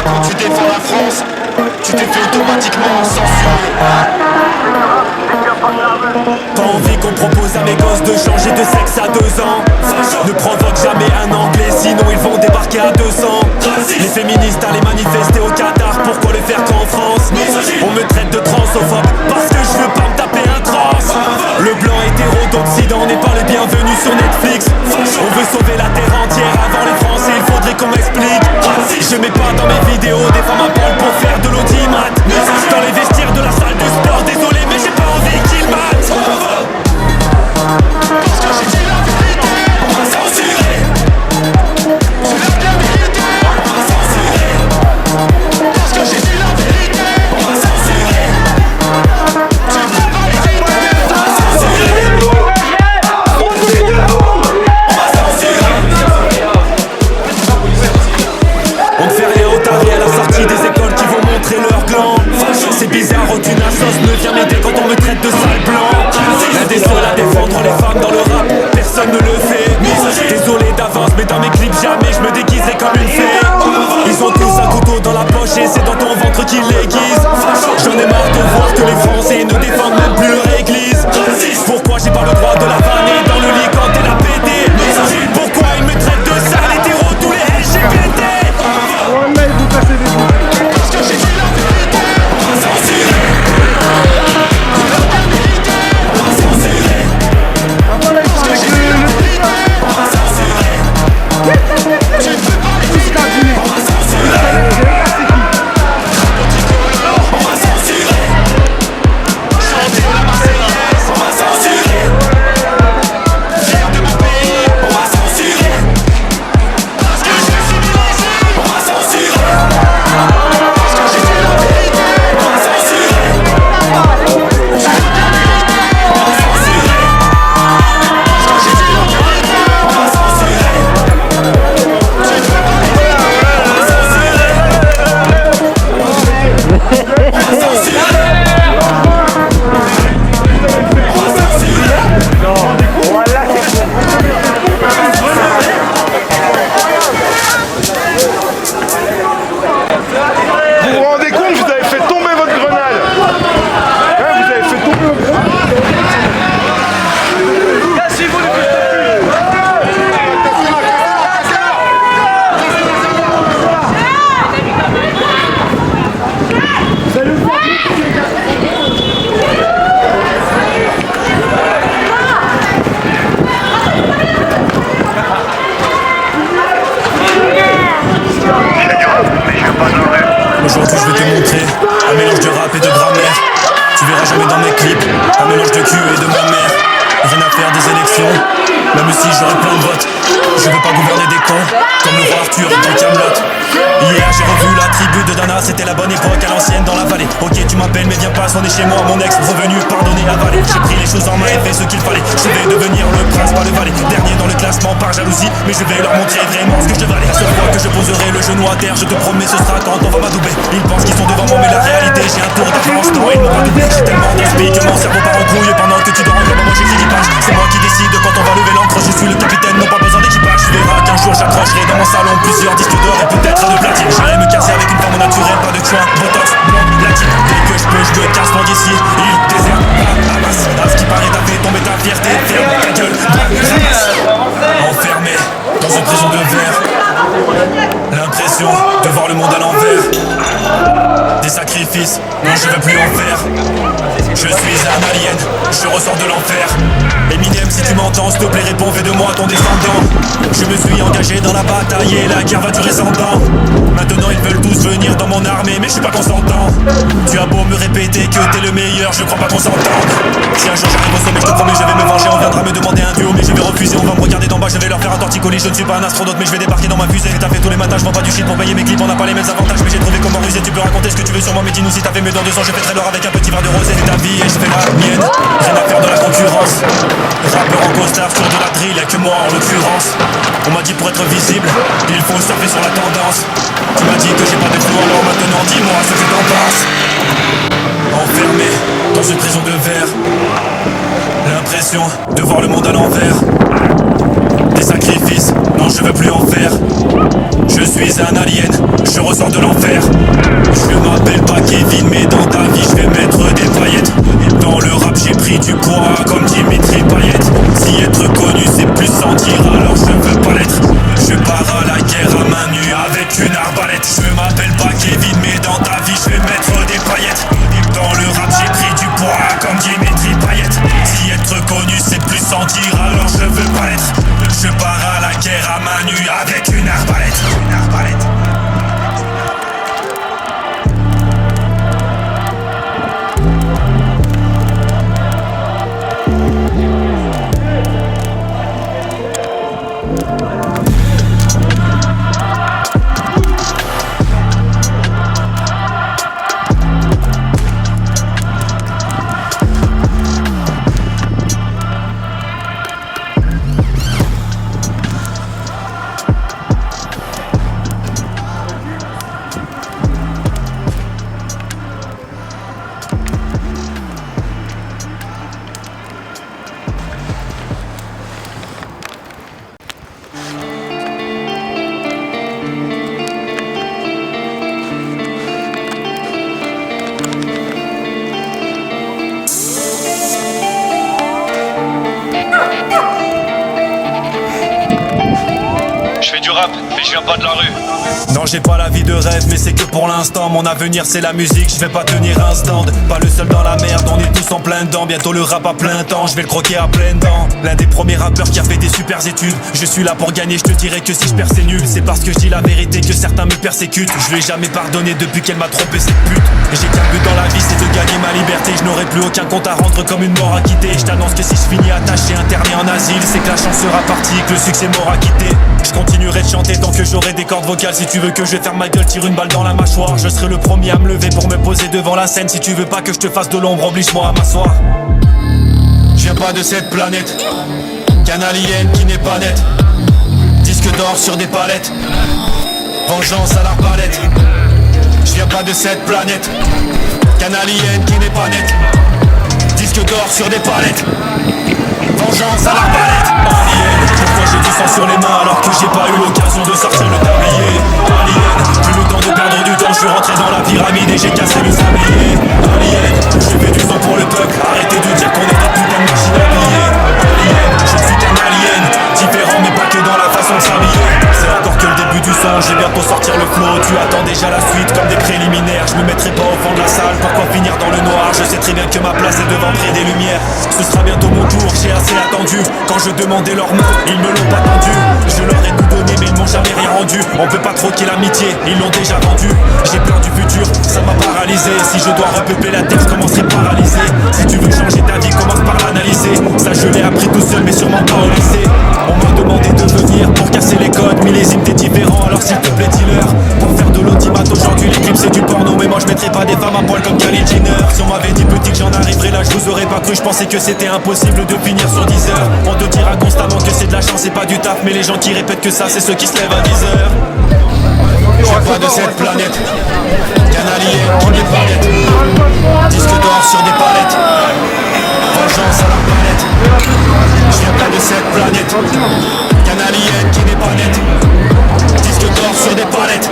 Quand tu défends la France, tu t'es fait automatiquement censurer. Pas envie qu'on propose à mes gosses de changer de sexe à 2 ans. Ne provoque jamais un anglais, sinon ils vont débarquer à 200. Les féministes allaient manifester au Qatar, pourquoi le faire qu'en France? On me traite de transphobe parce que je veux pas me taper un trans. Le blanc hétéro d'Occident n'est pas le bienvenu sur Netflix. On veut sauver la terre entière avant les Français, il faudrait qu'on m'explique. Je mets pas dans mes vidéos des femmes à poil pour faire de l'audimat. Dans les vestiaires de la salle de sport, désolé mais j'ai pas envie qu'ils matent. Parce que j'ai dit la vérité, on va censurer. C'est la vérité, on va censurer. Parce que j'ai dit la vérité, on va censurer. Tu peux pas les dire, on va censurer. On va censurer. On ne fait rien au taré à la sortie des écoles qui vont montrer leur gland. C'est bizarre, aucune sauce ne vient m'aider quand on me traite de sale blanc. L'un des seuls à défendre les femmes dans le rap, personne ne le fait. Désolé d'avance mais dans mes clips jamais je me déguisais comme une fée. Ils ont tous un couteau dans la poche et c'est dans ton ventre qu'ils l'aiguisent. J'en ai marre de voir que les Français ne défendent même plus leur église. Pourquoi j'ai pas le droit de la vanner dans le lit quand elle a pété? Pourquoi ils me traitent de sale hétéro tous les LGBT? Parce que j'ai dit la vérité, on va censurer. C'est la vérité, on va censurer. Parce que j'ai dit la vérité, on va censurer. Tu peux pas les dire, on va censurer. On va censurer. Chanter la Marseillaise, on va censurer. Fier de mon pays, on va censurer. Parce que je suis civilisé, on va censurer. Parce que j'ai dit la vérité, on va censurer. J'ai dit la vérité, on va censurer. Parce que j'ai dit la vérité, on va censurer. Tu peux pas les dire, on va censurer. On va censurer. Vous vous rendez compte, vous avez fait tomber votre grenade. Hein, vous avez fait tomber votre grenade. Cassez-vous les fils de pute. Aujourd'hui je vais te montrer un mélange de rap et de grammaire. Tu verras jamais dans mes clips un mélange de cul et de ma mère. Rien à faire des élections, même si j'aurais plein de votes. Je veux pas gouverner des cons, comme le roi Arthur dans Camelot. Hier j'ai revu la tribu de Dana, c'était la bonne époque à l'ancienne dans la vallée. Ok tu m'appelles mais viens pas sonner chez moi, mon ex revenu pardonné avalé. J'ai pris les choses en main et fait ce qu'il fallait. Je vais devenir le prince pas le valet. Dernier dans le classement par jalousie, mais je vais leur montrer vraiment ce que je valais. La seule fois que je poserai le genou à terre, je te promets ce sera quand on va m'adouber. Ils pensent qu'ils sont devant moi mais la réalité j'ai un tour d'avance. Non ils m'ont pas doublé, j'ai tellement d'inspi que mon cerveau part en couille. Pendant que tu dors en globe, moi j'ai fini page. C'est moi qui décide quand on va lever l'ancre. Je suis le capitaine, non pas besoin d'équipage. Tu verras qu'un jour j'accrocherai dans mon salon plusieurs disques d'or et peut-être de platine. J'irai me casser avec une forme naturelle, pas de choix, botox, blanc, latine. Dès que je peux, je me casse loin d'ici. Il désert, ramasse. À ce qui paraît, t'as fait tomber ta fierté. Ferme ta gueule, ramasse. Enfermé dans une prison de verre. L'impression de voir le monde à l'envers. Des sacrifices, non je veux plus en faire. Je suis un alien, je ressors de l'enfer. Eminem si tu m'entends, s'il te plaît réponds, fais de moi ton descendant. Je me suis engagé dans la bataille et la guerre va durer 100 ans. Maintenant ils veulent tous venir dans mon armée mais je suis pas consentant. Tu as beau me répéter que t'es le meilleur, je crois pas qu'on s'entende. Si un jour j'arrive au sommet, je te promets je vais me venger. On viendra me demander un duo mais je vais refuser. On va me regarder d'en bas, je vais leur faire un torticolis. Je ne suis pas un astronaute mais je vais débarquer dans ma fusée. T'as fait tous les matins, je vends pas du shit pour payer mes clips. On n'a pas les mêmes avantages mais j'ai trouvé comment ruser. Tu peux raconter ce que tu veux sur moi mais dis-nous si t'as fait mieux dans 2 ans. Je fais très l'or avec un petit verre de rosé. C'est ta vie et je fais la mienne. Rien à faire de la concurrence. Rappeur en costard sur de la drill, y'a que moi en l'occurrence. On m'a dit pour être visible, il faut surfer sur la tendance. Tu m'as dit que j'ai pas de flow alors maintenant dis-moi ce que t'en penses. Enfermé dans une prison de verre. L'impression de voir le monde à l'envers. Des sacrifices, non je veux plus en faire. Je suis un alien, je ressors de l'enfer. Je m'appelle pas Kevin, mais dans ta vie je vais mettre des paillettes. Dans le rap j'ai pris du poids comme Dimitri Payet. Si être connu c'est plus sentir, alors je veux pas l'être. Je pars à la guerre à main nue avec une arbalète. Je m'appelle pas Kevin, mais dans ta vie je vais mettre des paillettes. Dans le rap j'ai pris du poids comme Dimitri Payet. Si être connu c'est plus sentir, alors je veux pas l'être. Je pars à la guerre à main nue avec une arbalète. Une arbalète. Je fais du rap, mais je viens pas de la rue. Non, j'ai pas la vie de rêve, mais c'est que pour l'instant. Mon avenir c'est la musique, je vais pas tenir un stand. Pas le seul dans la merde, on est tous en plein dedans. Bientôt le rap à plein temps, je vais le croquer à pleines dents. L'un des premiers rappeurs qui a fait des super études. Je suis là pour gagner, je te dirais que si je perds c'est nul. C'est parce que je dis la vérité que certains me persécutent. Je lui ai jamais pardonné depuis qu'elle m'a trompé cette pute. Et j'ai qu'un but dans la vie, c'est de gagner ma liberté. Je n'aurai plus aucun compte à rendre comme une mort à quitter. Je t'annonce que si je finis attaché, interné en asile, c'est que la chance sera partie, que le succès m'aura quitté. Je continuerai de chanter tant que j'aurai des cordes vocales. Si tu veux que je ferme ma gueule, tire une balle dans la mâchoire. Je serai le premier à me lever pour me poser devant la scène. Si tu veux pas que je te fasse de l'ombre, oblige-moi à m'asseoir. Je viens pas de cette planète, qu'un alien qui n'est pas net. Disque d'or sur des palettes, vengeance à l'arbalète. Je viens pas de cette planète, qu'un alien qui n'est pas net. Disque d'or sur des palettes, vengeance à l'arbalète. Alien, pourquoi j'ai du sang sur les mains alors que j'ai pas eu l'occasion de sortir le tablier. Alien, plus le temps de perdre du temps, je suis rentré dans la pyramide et j'ai cassé le sablier. Alien, je fais du sang pour le peuple, arrêtez de dire qu'on est des putains de machines à plier. Alien, je ne suis qu'un alien, différent mais pas que dans la façon de s'habiller. C'est encore que le début du son, j'ai bientôt sortir le flow. Tu attends déjà la suite comme des préliminaires. Je me mettrai pas au fond de la salle, pourquoi finir dans le noir? Je sais très bien que ma place est devant près des lumières. Ce sera bientôt mon tour, j'ai assez attendu. Quand je demandais leurs mains, ils me l'ont pas tendu. Je leur ai tout donné mais ils m'ont jamais rien rendu. On peut pas troquer l'amitié, ils l'ont déjà vendu. J'ai peur du futur, ça m'a paralysé. Si je dois repeupler la terre, je commencerai paralysé. Si tu veux changer ta vie, commence par l'analyser. Ça je l'ai appris tout seul mais sûrement pas au lycée. On m'a demandé de venir pour casser les codes. Millésime t'es différent, alors s'il te plaît dis-leur. Pour faire de l'audimat aujourd'hui les clips c'est du porno. Mais moi je mettrai pas des femmes à poil comme Kylie Jenner. Si on m'avait dit petit que j'en arriverais là, je vous aurais pas cru. Je pensais que c'était impossible de finir sur 10 heures. On te dira constamment que c'est de la chance et pas du taf. Mais les gens qui répètent que ça c'est ceux qui se lèvent à 10 heures. Je suis pas de cette planète, qu'un alien qui n'est pas net. Disque d'or sur des palettes, vengeance à l'arbalète. Je viens pas de cette planète, qu'un alien qui n'est pas net. Disque d'or sur des palettes,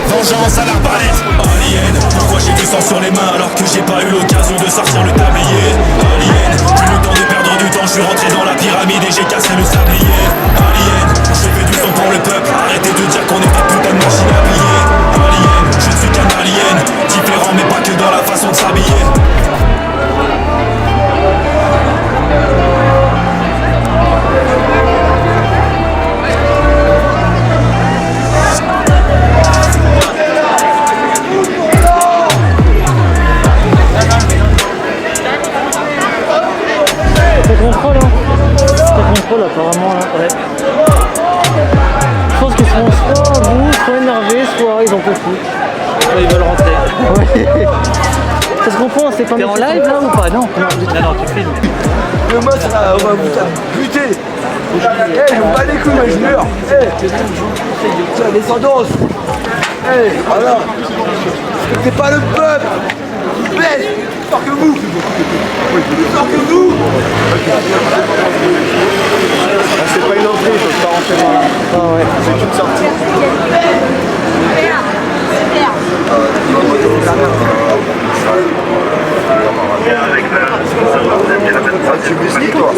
vengeance à l'arbalète. Alien, pourquoi j'ai du sang sur les mains alors que j'ai pas eu l'occasion de sortir le tablier. Alien, plus le temps de perdre du temps, je suis rentré dans la pyramide et j'ai cassé le sablier. Alien, je fais du son pour le peuple, arrêtez de dire qu'on est des putains de machines à plier. Alien, je ne suis qu'un alien, différent mais pas que dans la façon de s'habiller. Contrôle apparemment là, ouais. Je pense qu'ils seront soit à bout, soit énervés, soit ils en peuvent plus. Soit ils veulent rentrer. Ouais. Ça se comprend, c'est pas. T'es en live là ou pas? Non, non, tu filmes. Le mot ça on va vous buter. Eh, on bat les couilles, moi je meurs. Eh, c'est la descendance. Eh, voilà. C'est pas le peuple. Il blesse. Fort que vous. Fort que vous. pas une entrée, il faut pas rentrer par là. Ah ouais. C'est une sortie. Tu biscuits toi.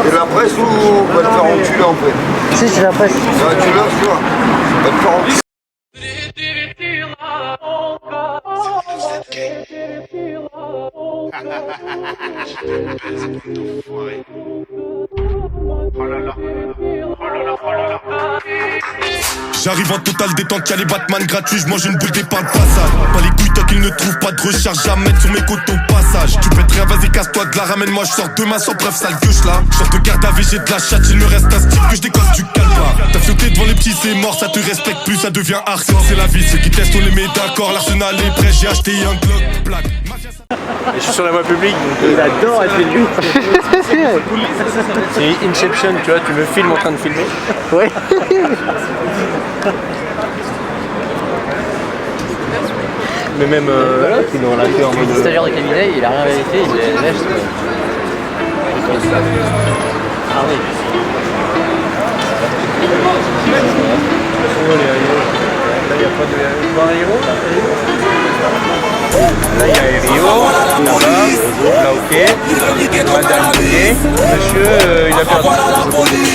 C'est la presse ou va te faire enculer en fait? Si, c'est la presse. Tu l'as, tu vois. Va te faire enculer. J'arrive en total détente, y'a les Batman gratuits, j'mange une boule d'épingle passage. Pas les couilles tant qu'ils ne trouvent pas de recharge, jamais sur mes côtes au passage. Tu pètes rien, vas-y casse-toi de là, ramène-moi, j'sors demain sans preuve, sale gueuche là. J'sors de garde à vue, j'ai de la chatte, il me reste un style que j'décosse du calva. T'as flotté devant les petits, c'est mort, ça te respecte plus, ça devient hardcore. C'est la vie, ceux qui testent on les met d'accord, l'arsenal est prêt, j'ai acheté un Glock black. Et je suis sur la voie publique, donc il adore être filmé. C'est Inception, tu vois, tu me filmes en train de filmer. Ouais. Mais même là, qui nous relatait en mode. Le stagiaire de cabinet, il a rien vérifié, il est lèche. Ah oui. Là, il n'y a pas de héros. Là, il y a les Rio, là, ok, madame, ok, monsieur, il a perdu.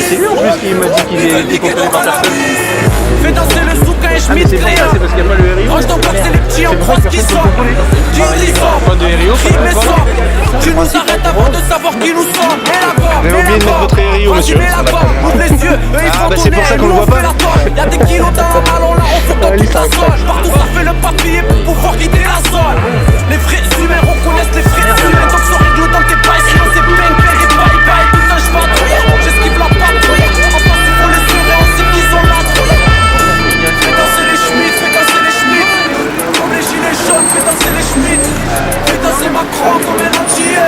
C'est lui en plus qui m'a dit qu'il était contrôlé par personne. Fais danser le souk et Ah, mais Schmitt c'est pour ça, c'est parce qu'il n'y a pas le Rio. Range ton bloc, c'est les petits en France qui sortent. Pas de Rio, Qui met sort. Tu nous arrêtes avant de savoir qui nous sommes. Et la Vous avez oublié de mettre votre Rio, monsieur. Ouvre les yeux, eux ils font bah c'est pour ça qu'on le voit pas. Y'a des kilos dans un ballon, là on fout dans toute la zone. Partout ça fait le papier pour pouvoir quitter la zone. Les vrais humains reconnaissent les vrais humains. Donc se règle dans tes bails, sinon c'est bang bang et bye bye. Putain je patrouille, j'esquive la patrouille. En face il faut les serrer, on sait qu'ils ont la trouille. Fais danser les Schmitt, fais danser les Schmitt. Comme les gilets jaunes, fais danser les Schmitt. Fais danser Macron comme un entier.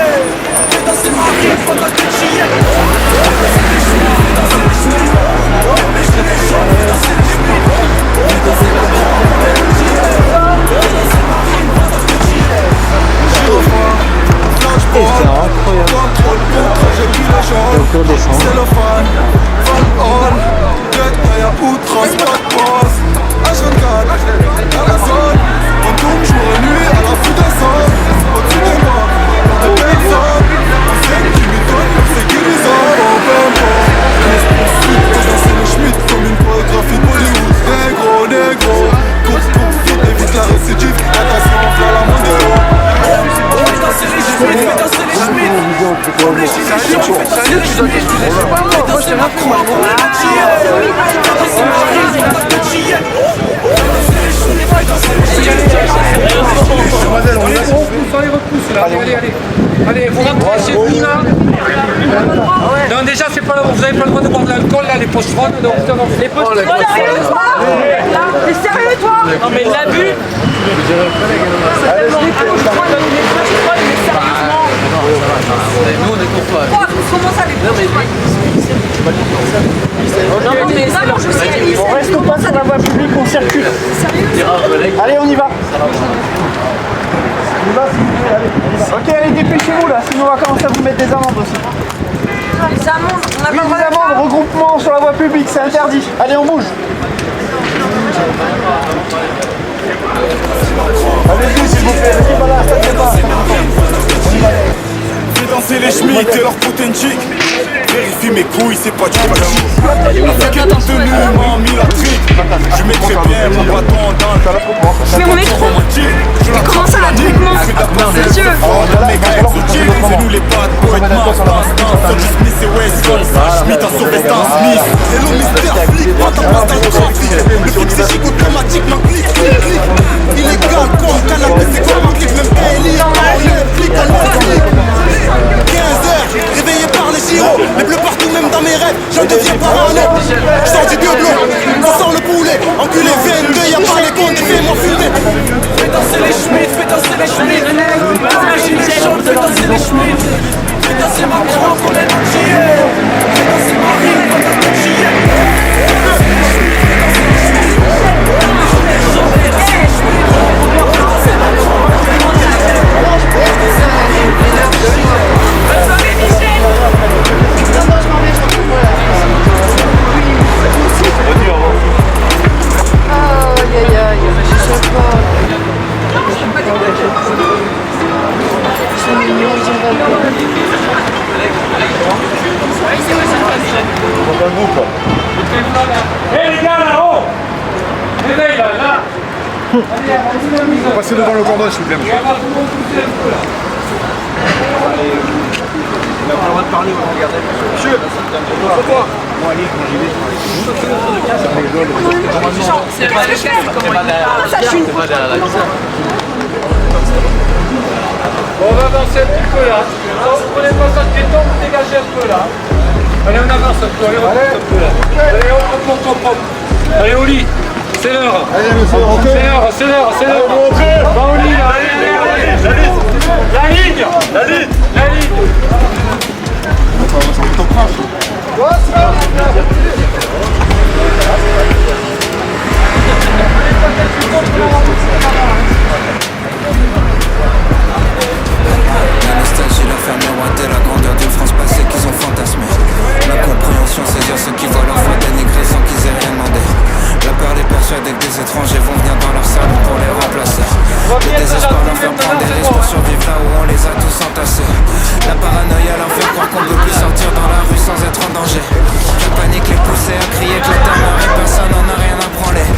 Fais danser Marine pendant que tu y es. Fais danser les Schmitt, fais danser les Schmitt. Comme les gilets jaunes, fais danser les Schmitt. Fais danser Macron comme un entier. Fais danser Marine pendant que tu y es. Et c'est incroyable. Le cours descend. Allez, vous rentrez chez vous là. Non, déjà, c'est pas, vous n'avez pas le droit de boire de l'alcool, là, les post-trons. Les post-trons, sérieux toi? T'es sérieux toi? Non, mais l'abus. Nous, on est courtois. Comment ça, les non, mais ça, je sais. On reste pas sur la voie publique, on circule. Allez, on y va. Ok, allez, dépêchez-vous là, sinon on va commencer à vous mettre des amendes aussi. Les amendes, on a Oui, pas le droit des de amendes, regroupement sur la voie publique, c'est interdit. Allez, on bouge. Allez-y, s'il vous plaît, vas-y, voilà, ça ne fait pas. Fais danser les Schmitt et leur potentique. Vérifie mes couilles, c'est pas du magique. Avec une tenue, m'a mis la trique. Je mettrai bien mon bâton dans le. Mais on est trop. Comment ça, regroupement? C'est Dieu. Fais-nous les pattes, poète Mars, Soldier Smith et West, Schmitt a sauvé Stan Smith. Hello Mister Flick, prends ta place dans le trafic. Le flic c'est chic automatique, ma clic, clic, clic. Illégal comme cannabis, c'est comme un clic, même Ellie. On est flic, on est flic. 15h, réveillé par les gyros. Les bleus partout, même dans mes rêves, j'en deviens parano. J'sors du bioblo, ça sent le poulet. Enculé 22, y'a pas les comptes, fais-moi fumer. Fais danser les Schmitt, fais danser les Schmitt. Comme les gilets jaunes, fais danser les Schmitt. Fais danser Macron comme un entier. Fais danser Marine pendant que tu y es. Fais danser les Schmitt, fais danser les Schmitt. Comme les gilets jaunes, fais danser les Schmitt. Fais danser Macron comme un entier. Fais danser Marine pendant que tu y es. Bonne soirée Michel. Eh les gars là-haut! Réveille là, là! Passez devant le cordon, s'il vous plaît, monsieur. On n'a pas le droit de parler, on va regarder. Monsieur, pourquoi? Bon, allez, quand j'y vais, C'est pas les caisses, comment il c'est pas derrière la vitre. On va avancer un petit peu là. Vous prenez pas ça de piéton, vous dégagez un peu là. Allez, on avance un peu, allez, on avance un peu là. Allez, hop. Allez, au lit. C'est l'heure. C'est l'heure. Va au lit là, allez. La ligne. La nostalgie, la faire miroiter la grandeur d'une France passée qu'ils ont fantasmé. La compréhension, saisir ceux qui voient leur foi dénigrer sans qu'ils aient rien demandé. La peur les persuade que des étrangers vont venir dans leur salon pour les remplacer. Le désespoir leur faire prendre des risques pour survivre là où on les a tous entassés. La paranoïa leur fait croire qu'on peut plus sortir dans la rue sans être en danger. La panique les poussait à crier que la terre meurt et personne n'en a rien à branler.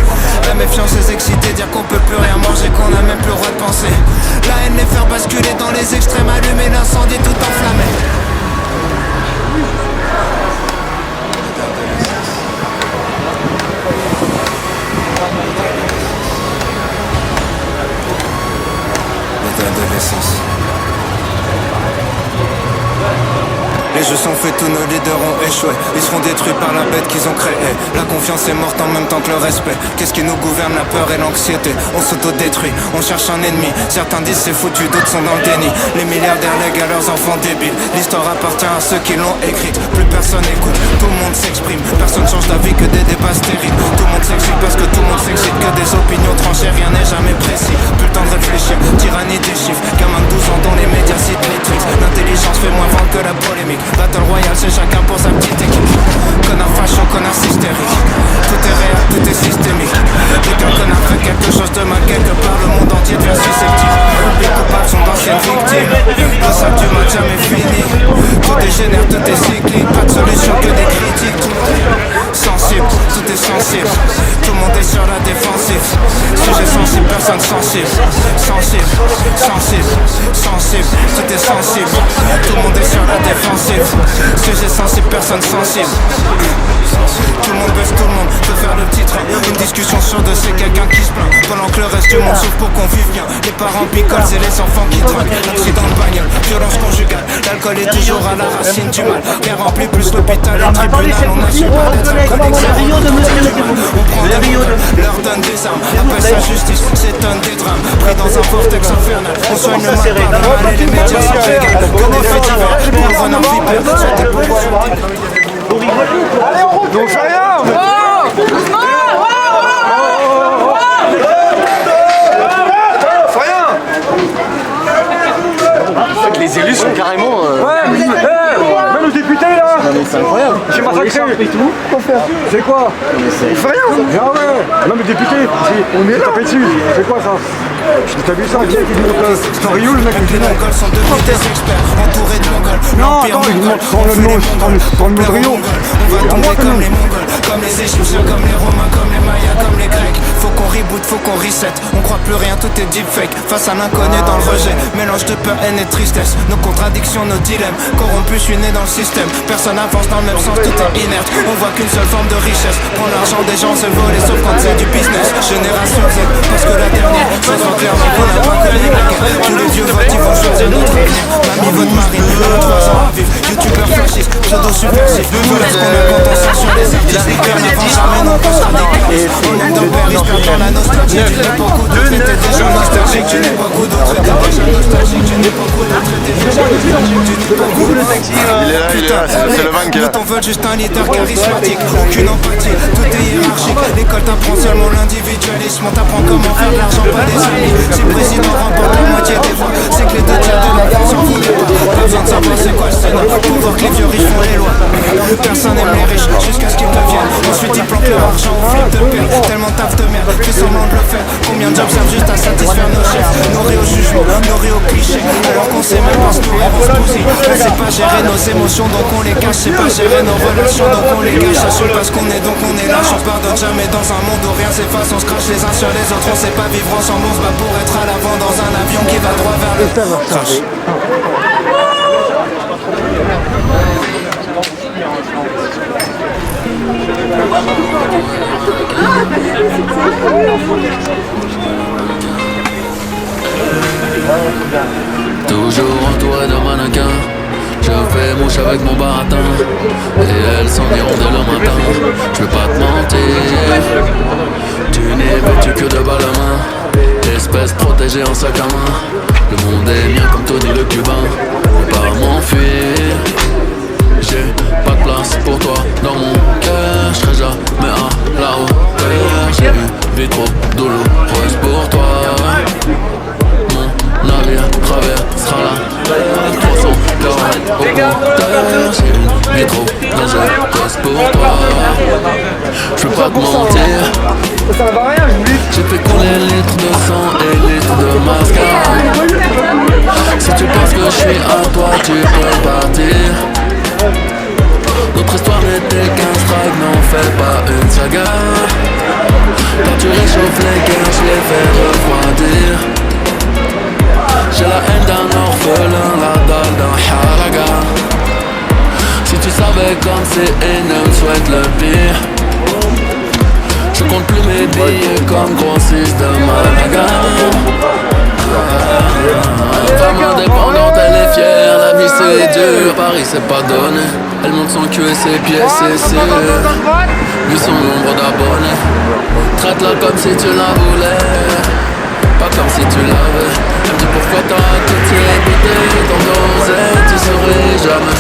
La méfiance les exciter, dire qu'on peut plus rien manger, qu'on a même plus le droit de penser. La haine les faire basculer dans les extrêmes, allumer l'incendie tout enflammé. L'adolescence. Les jeux sont faits, tous nos leaders ont échoué. Ils seront détruits par la bête qu'ils ont créée. La confiance est morte en même temps que le respect. Qu'est-ce qui nous gouverne? La peur et l'anxiété. On s'autodétruit, on cherche un ennemi. Certains disent c'est foutu, d'autres sont dans le déni. Les milliardaires lèguent à leurs enfants débiles. L'histoire appartient à ceux qui l'ont écrite. Plus personne écoute, tout le monde s'exprime. Personne change d'avis que des débats stériles. Tout le monde s'excite parce que tout le monde s'excite. Que des opinions tranchées, rien n'est jamais précis. Plus le temps de réfléchir, tyrannie des chiffres. Gamin de 12 ans dont les médias citent les tricks. L'intelligence fait moins vendre que la polémique. Battle Royale, c'est chacun pour sa petite équipe. Connard facho, connard hystérique. Tout est réel, tout est systémique. Dès qu'un connard fait quelque chose de mal quelque part, le monde entier devient susceptible. Les coupables sont d'anciennes victimes. Le sable du match jamais fini. Tout dégénère, tout est cyclique. Pas de solution que des critiques. Tout le monde est sensible, tout est sensible. Tout le monde est sur la défensive. Sujet sensible, personne sensible. Sensible, tout est sensible. Tout le monde est sur la défensive. Sujet sensible, personne sensible. Tout le monde baisse, tout le monde peut faire le petit train. Une discussion sur deux, c'est quelqu'un qui se plaint. Pendant que le reste du monde souffre pour qu'on vive bien. Les parents picolent, c'est les enfants qui draguent. Accident de bagnole, violence conjugale. L'alcool est toujours à la racine du mal. Rien remplit plus l'hôpital et le tribunal. On n'assume pas d'être alcoolique, c'est on prend des rios, leur donne des armes. Appelle sa justice, s'étonne des drames. Pris dans un vortex infernal. On soigne le mal par le mal et les médias sont régalent. Comme des faits divers, pour le renard vipère. Sur des populations. Allez, on roule. Donc, rien. Les élus sont carrément. Même le député là. C'est incroyable. J'ai massacré et tout. Quoi faire? C'est quoi? On fait rien. Même le député. On est tapé dessus. C'est quoi ça? T'as vu ça? C'est un Rio le mec. Les Mongols sont devenus des experts, entourés de Mongols. Non, attends, il montre dans le nom de Rio. On va tomber comme les Mongols, comme les Égyptiens, comme les Romains, comme les Mayas, comme les Grecs. Faut qu'on reboot, faut qu'on reset. On croit plus rien, tout est deepfake. Face à l'inconnu dans le rejet, mélange de peur, haine et tristesse. Nos contradictions, nos dilemmes. Corrompus, je suis né dans le système. Personne avance dans le même sens, tout est inerte. On voit qu'une seule forme de richesse. Prendre l'argent des gens, se voler, sauf quand c'est du business. Génération Z, parce que la dernière, faisons clairement qu'on n'a pas connu la guerre. Tous les vieux votent, ils vont choisir notre avenir. Mamie, votre mari, elle a 3 ans à vivre. Youtubeur fasciste, pseudo subversif. Nous laisse qu'on a quand on sort sur les artistes. Père n'avance jamais, non plus radical. On aime dans Paris, perdant la nostalgie. Tu n'es pas beaucoup d'autres, étaient déjà nostalgiques. Tu n'es pas beaucoup d'autres, étaient déjà nostalgiques. Tu n'es pas beaucoup d'autres, étaient déjà nostalgiques. Tu n'es pas beaucoup d'autres. Il est là, c'est le van qui est là. Nous t'en veulent juste un leader charismatique. Aucune empathie, tout est hiérarchique. L'école t'apprend seulement l'individualisme. On t'apprend comment faire de l'argent, pas des amis. Si le président remporte la moitié des voix, c'est que les deux tiers de la France s'en foutent pas. Pas besoin de savoir c'est quoi le Sénat pour voir que les vieux riches font les lois. Personne n'aime les riches jusqu'à ce qu'ils deviennent. Ensuite ils planquent leur argent au flip de père, tellement taf de merde, fais semblant de le faire. Combien de jobs servent juste à satisfaire nos chefs, nourris au jugement, nourris au cliché, alors qu'on sait même pas se nourrir, on se bousille. On sait pas gérer nos émotions donc on les cache, c'est pas gérer nos relations donc on les gâche. Assume pas ce qu'on est donc on est lâche, on pardonne jamais dans un monde où rien s'efface. On se crache les uns sur les autres, on sait pas vivre ensemble, on se bat pour être à l'avant dans un avion qui va droit vers le crash. Toujours entouré de mannequins, je fais mouche avec mon baratin, et elles s'en iront dès le matin. Je veux pas te mentir, tu n'es vêtu que de balles à main, espèce protégée en sac à main. Le monde est mien comme Tony le Cubain, faut pas m'enfuir. J'ai pas de place pour toi dans mon cœur, je serai jamais à la hauteur. J'ai une vie trop douloureuse pour toi. Mon navire traversera la mer, 340 au compteur. J'ai une vie trop dangereuse pour toi. Je veux pas te mentir, j'ai fait couler litres de sang et litres de mascara. Si tu penses que je suis à toi, tu peux partir. Notre histoire n'était qu'un strike, n'en fais pas une saga. Quand tu réchauffes les guerres, je les fais refroidir. J'ai la haine d'un orphelin, la dalle d'un haraga. Si tu savais comme c'est énorme, souhaite le pire. Je compte plus mes billets comme grossiste de Malaga. Femme indépendante, elle est fière, la vie c'est dur. Paris c'est pas donné, elle monte son cul et ses pieds, c'est sûr. Vu son nombre d'abonnés, traite-la comme si tu la voulais, pas comme si tu l'avais. Elle me dit pourquoi t'as toutes ces bouteilles dans nos ailes, tu saurais jamais.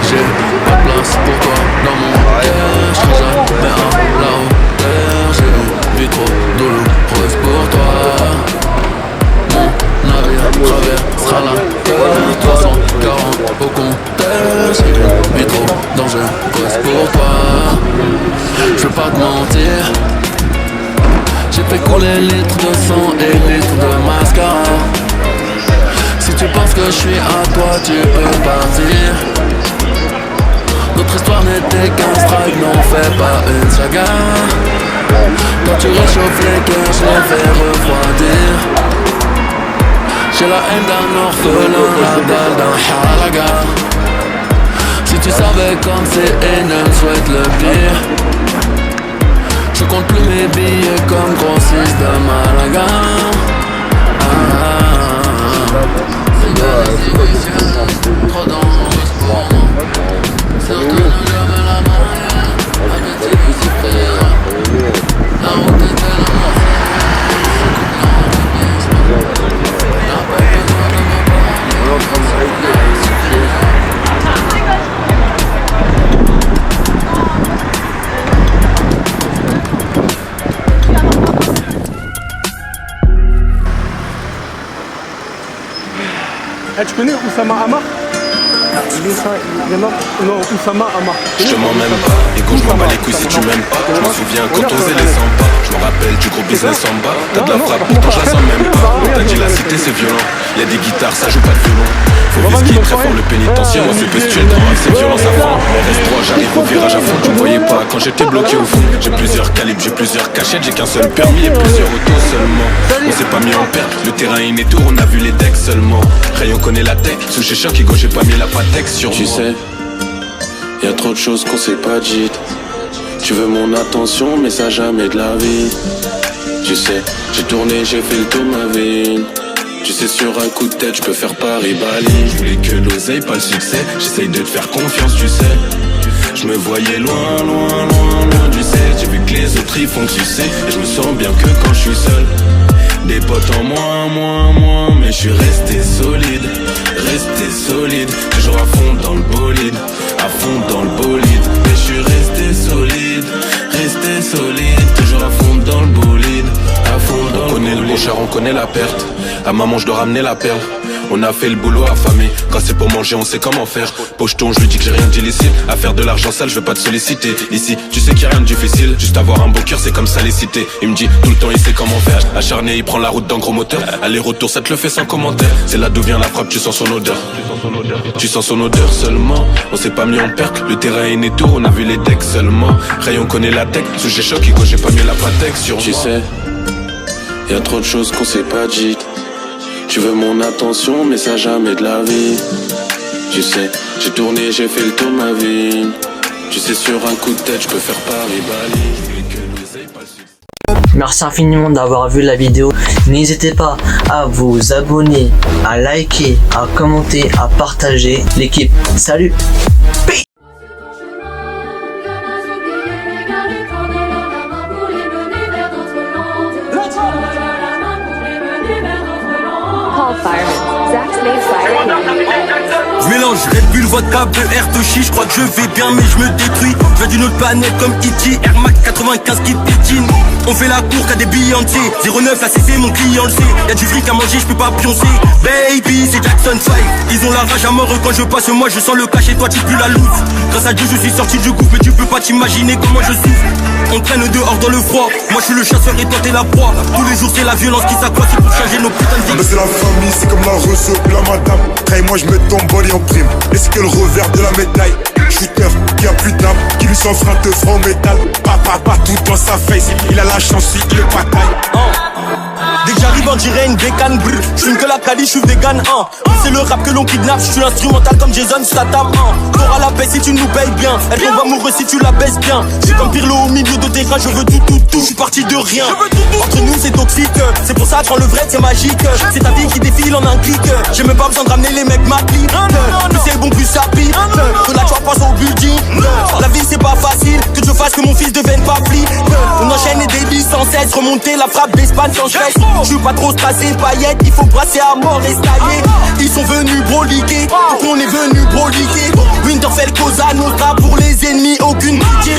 J'ai pas de place pour toi dans mon cœur, je serai jamais à la hauteur. J'ai une vie trop douloureuse pour toi. Mon navire traversera la terre, 340 au compteur. J'ai une vie trop dangereuse pour toi. Je veux pas te mentir, j'ai fait couler litres de sang et litres de mascara. Si tu penses que je suis à toi, tu peux partir. Notre histoire n'était qu'un strike, n'en fais pas une saga. Quand tu réchauffes les cœurs, je les fais refroidir. J'ai la haine d'un orphelin, la dalle d'un haraga. Si tu savais comme c'est énorme, souhaite le pire. Je compte plus mes billets comme grossiste de Malaga. Trop dangereuse pour moi. Surtout ne jamais la marier. Appétit super. La route est tellement Tu connais Oussama Hamar? Il est mort. Non, Oussama Hamar. Je te mens même pas, et go je m'en bats les couilles si tu m'aimes pas. Je m'en souviens quand on faisait les 100 pas. Je me rappelle du gros business en bas. T'as de la frappe, pourtant je la sens même pas. On t'a dit la cité c'est violent, y'a des guitares, ça joue pas de violon. Faut whisky, très fort le pénitencier. Moi c'est pestuel, drogue, c'est violence à fond. RS3, j'arrive au virage à fond. Tu me voyais pas quand j'étais bloqué au fond. J'ai plusieurs calibres, j'ai plusieurs cachettes. J'ai qu'un seul permis et plusieurs autos seulement. On s'est pas mis en perte, le terrain il est tour. On a vu les decks seulement. Rayon connaît la tech, sous chez Choc, Igo j'ai pas mis la patek sur moi. Tu sais, y'a trop de choses qu'on s'est pas dites. Tu veux mon attention mais ça jamais de la vie. Tu sais, j'ai tourné, j'ai fait le tour de ma vie. Tu sais, sur un coup de tête, je peux faire Paris-Bali. Je voulais que l'oseille, pas le succès. J'essaye de te faire confiance, tu sais. Je me voyais loin, loin, loin, loin, tu sais. J'ai vu que les autres ils font que tu sais. Et je me sens bien que quand je suis seul. Des potes en moins, mais je suis resté solide, toujours à fond dans le bolide, et je suis resté solide, toujours à fond dans le bolide, On connaît le bon cher, on connaît la perte. À maman je dois ramener la perle. On a fait le boulot affamé. Quand c'est pour manger, on sait comment faire. Pocheton, je lui dis que j'ai rien d'illicite. À faire de l'argent sale, je veux pas te solliciter. Ici, tu sais qu'il y a rien de difficile. Juste avoir un beau cœur, c'est comme ça les citer. Il me dit tout le temps, il sait comment faire. Acharné, il prend la route d'un gros moteur. Aller-retour, ça te le fait sans commentaire. C'est là d'où vient la frappe, tu sens son odeur. Tu sens son odeur seulement. On s'est pas mis en percle, le terrain est netto, on a vu les decks seulement. Rayon connaît la tech, sujet choc, Igo, j'ai pas mis la patek sur moi. Tu sais, y'a trop de choses qu'on s'est pas dites. Tu veux mon attention, mais ça jamais de la vie. Tu sais, j'ai tourné, j'ai fait le tour de ma vie. Tu sais, sur un coup de tête, je peux faire Paris-Bali. Merci infiniment d'avoir vu la vidéo. N'hésitez pas à vous abonner, à liker, à commenter, à partager. L'équipe, salut! Peace. Je mélange Red Bull, vodka, BR, Toshi. Je crois que je vais bien mais je me détruis. Je viens d'une autre planète comme E.T. Air Max 95 qui piétine. On fait la cour qu'à des Beyoncé. 09 la CC, mon client le sait. Y'a du fric à manger, je peux pas pioncer. Baby, c'est Jackson 5. Ils ont la rage à mort quand je passe. Moi je sens le cachet, toi tu pues la loose. Grâce à Dieu je suis sorti du gouffre. Mais tu peux pas t'imaginer comment je souffre. On traîne dehors dans le froid. Moi je suis le chasseur et toi t'es la proie. Tous les jours c'est la violence qui s'accroît. C'est pour changer nos putains de vies. C'est la famille, c'est comme la Rousseau, la madame. Hey, moi je mets ton body en prime. Est-ce que le revers de la médaille? Shooter qui a plus d'âme, qui lui s'enfreint te fera au métal. Papa, tout dans sa face. Il a la chance, il est pas taille. Dès que j'arrive on dirait une bécane brr. J'fume que la cali, j'suis vegan C'est le rap que l'on kidnappe, j'suis instrumental comme Jason Statham T'auras la paix si tu nous payes bien. Elle tombe amoureuse si tu la baisses bien. J'suis comme Pirlo au milieu de tes reins. Je veux tout, j'suis parti de rien. Entre nous c'est toxique. C'est pour ça que quand le vrai c'est magique. C'est ta vie qui défile en un clic. J'ai même pas besoin de ramener les mecs m'appliquent. Plus c'est bon plus ça pique. Que là tu passes au building. La vie c'est pas facile. Que je fasse que mon fils devienne pas flic. On enchaîne et délit sans cesse. Remonter la frappe d'Espagne sans stress. Je suis pas trop stressé, paillettes, il faut brasser à mort et stailler. Ils sont venus broliquer, donc on est venus broliquer. Winterfell, Cosa Nostra, pour les ennemis, aucune pitié.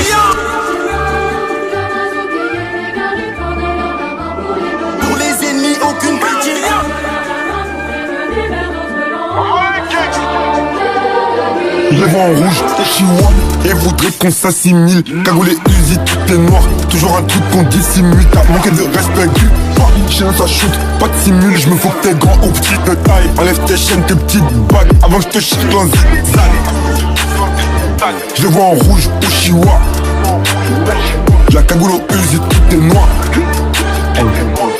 Pour les ennemis, aucune pitié. Je vois en rouge, Chihuahua, et voudrait qu'on s'assimile. Cagoulé, Uzi, tout est noir. Toujours un truc qu'on dissimule. T'as manqué de respect, chez nous ça shoot, pas de simule. Je me faut que t'es grand ou petite taille. Enlève tes chaînes, tes petites bagues. Avant que je te chie dans le zigzag. Je le vois en rouge, au Chihuahua. La cagoule au Uzi, tout est noir.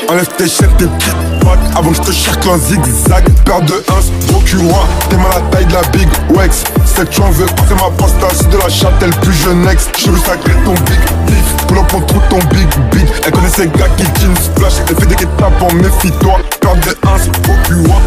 Enlève tes chaînes, tes petites bagues. Avant que je te cherche en zigzag. Paire de 1, procure-moi. T'es mal à la taille de la Big Wex. C'est que tu en veux passer ma postage de la Châtel plus jeune ex. Je veux sacrer ton big beef. Pull up on trouve ton big beat. Elle connaît ces gars qui jeans splash. Elle fait des guet-apes en méfie-toi. Paire de 1, procure-moi.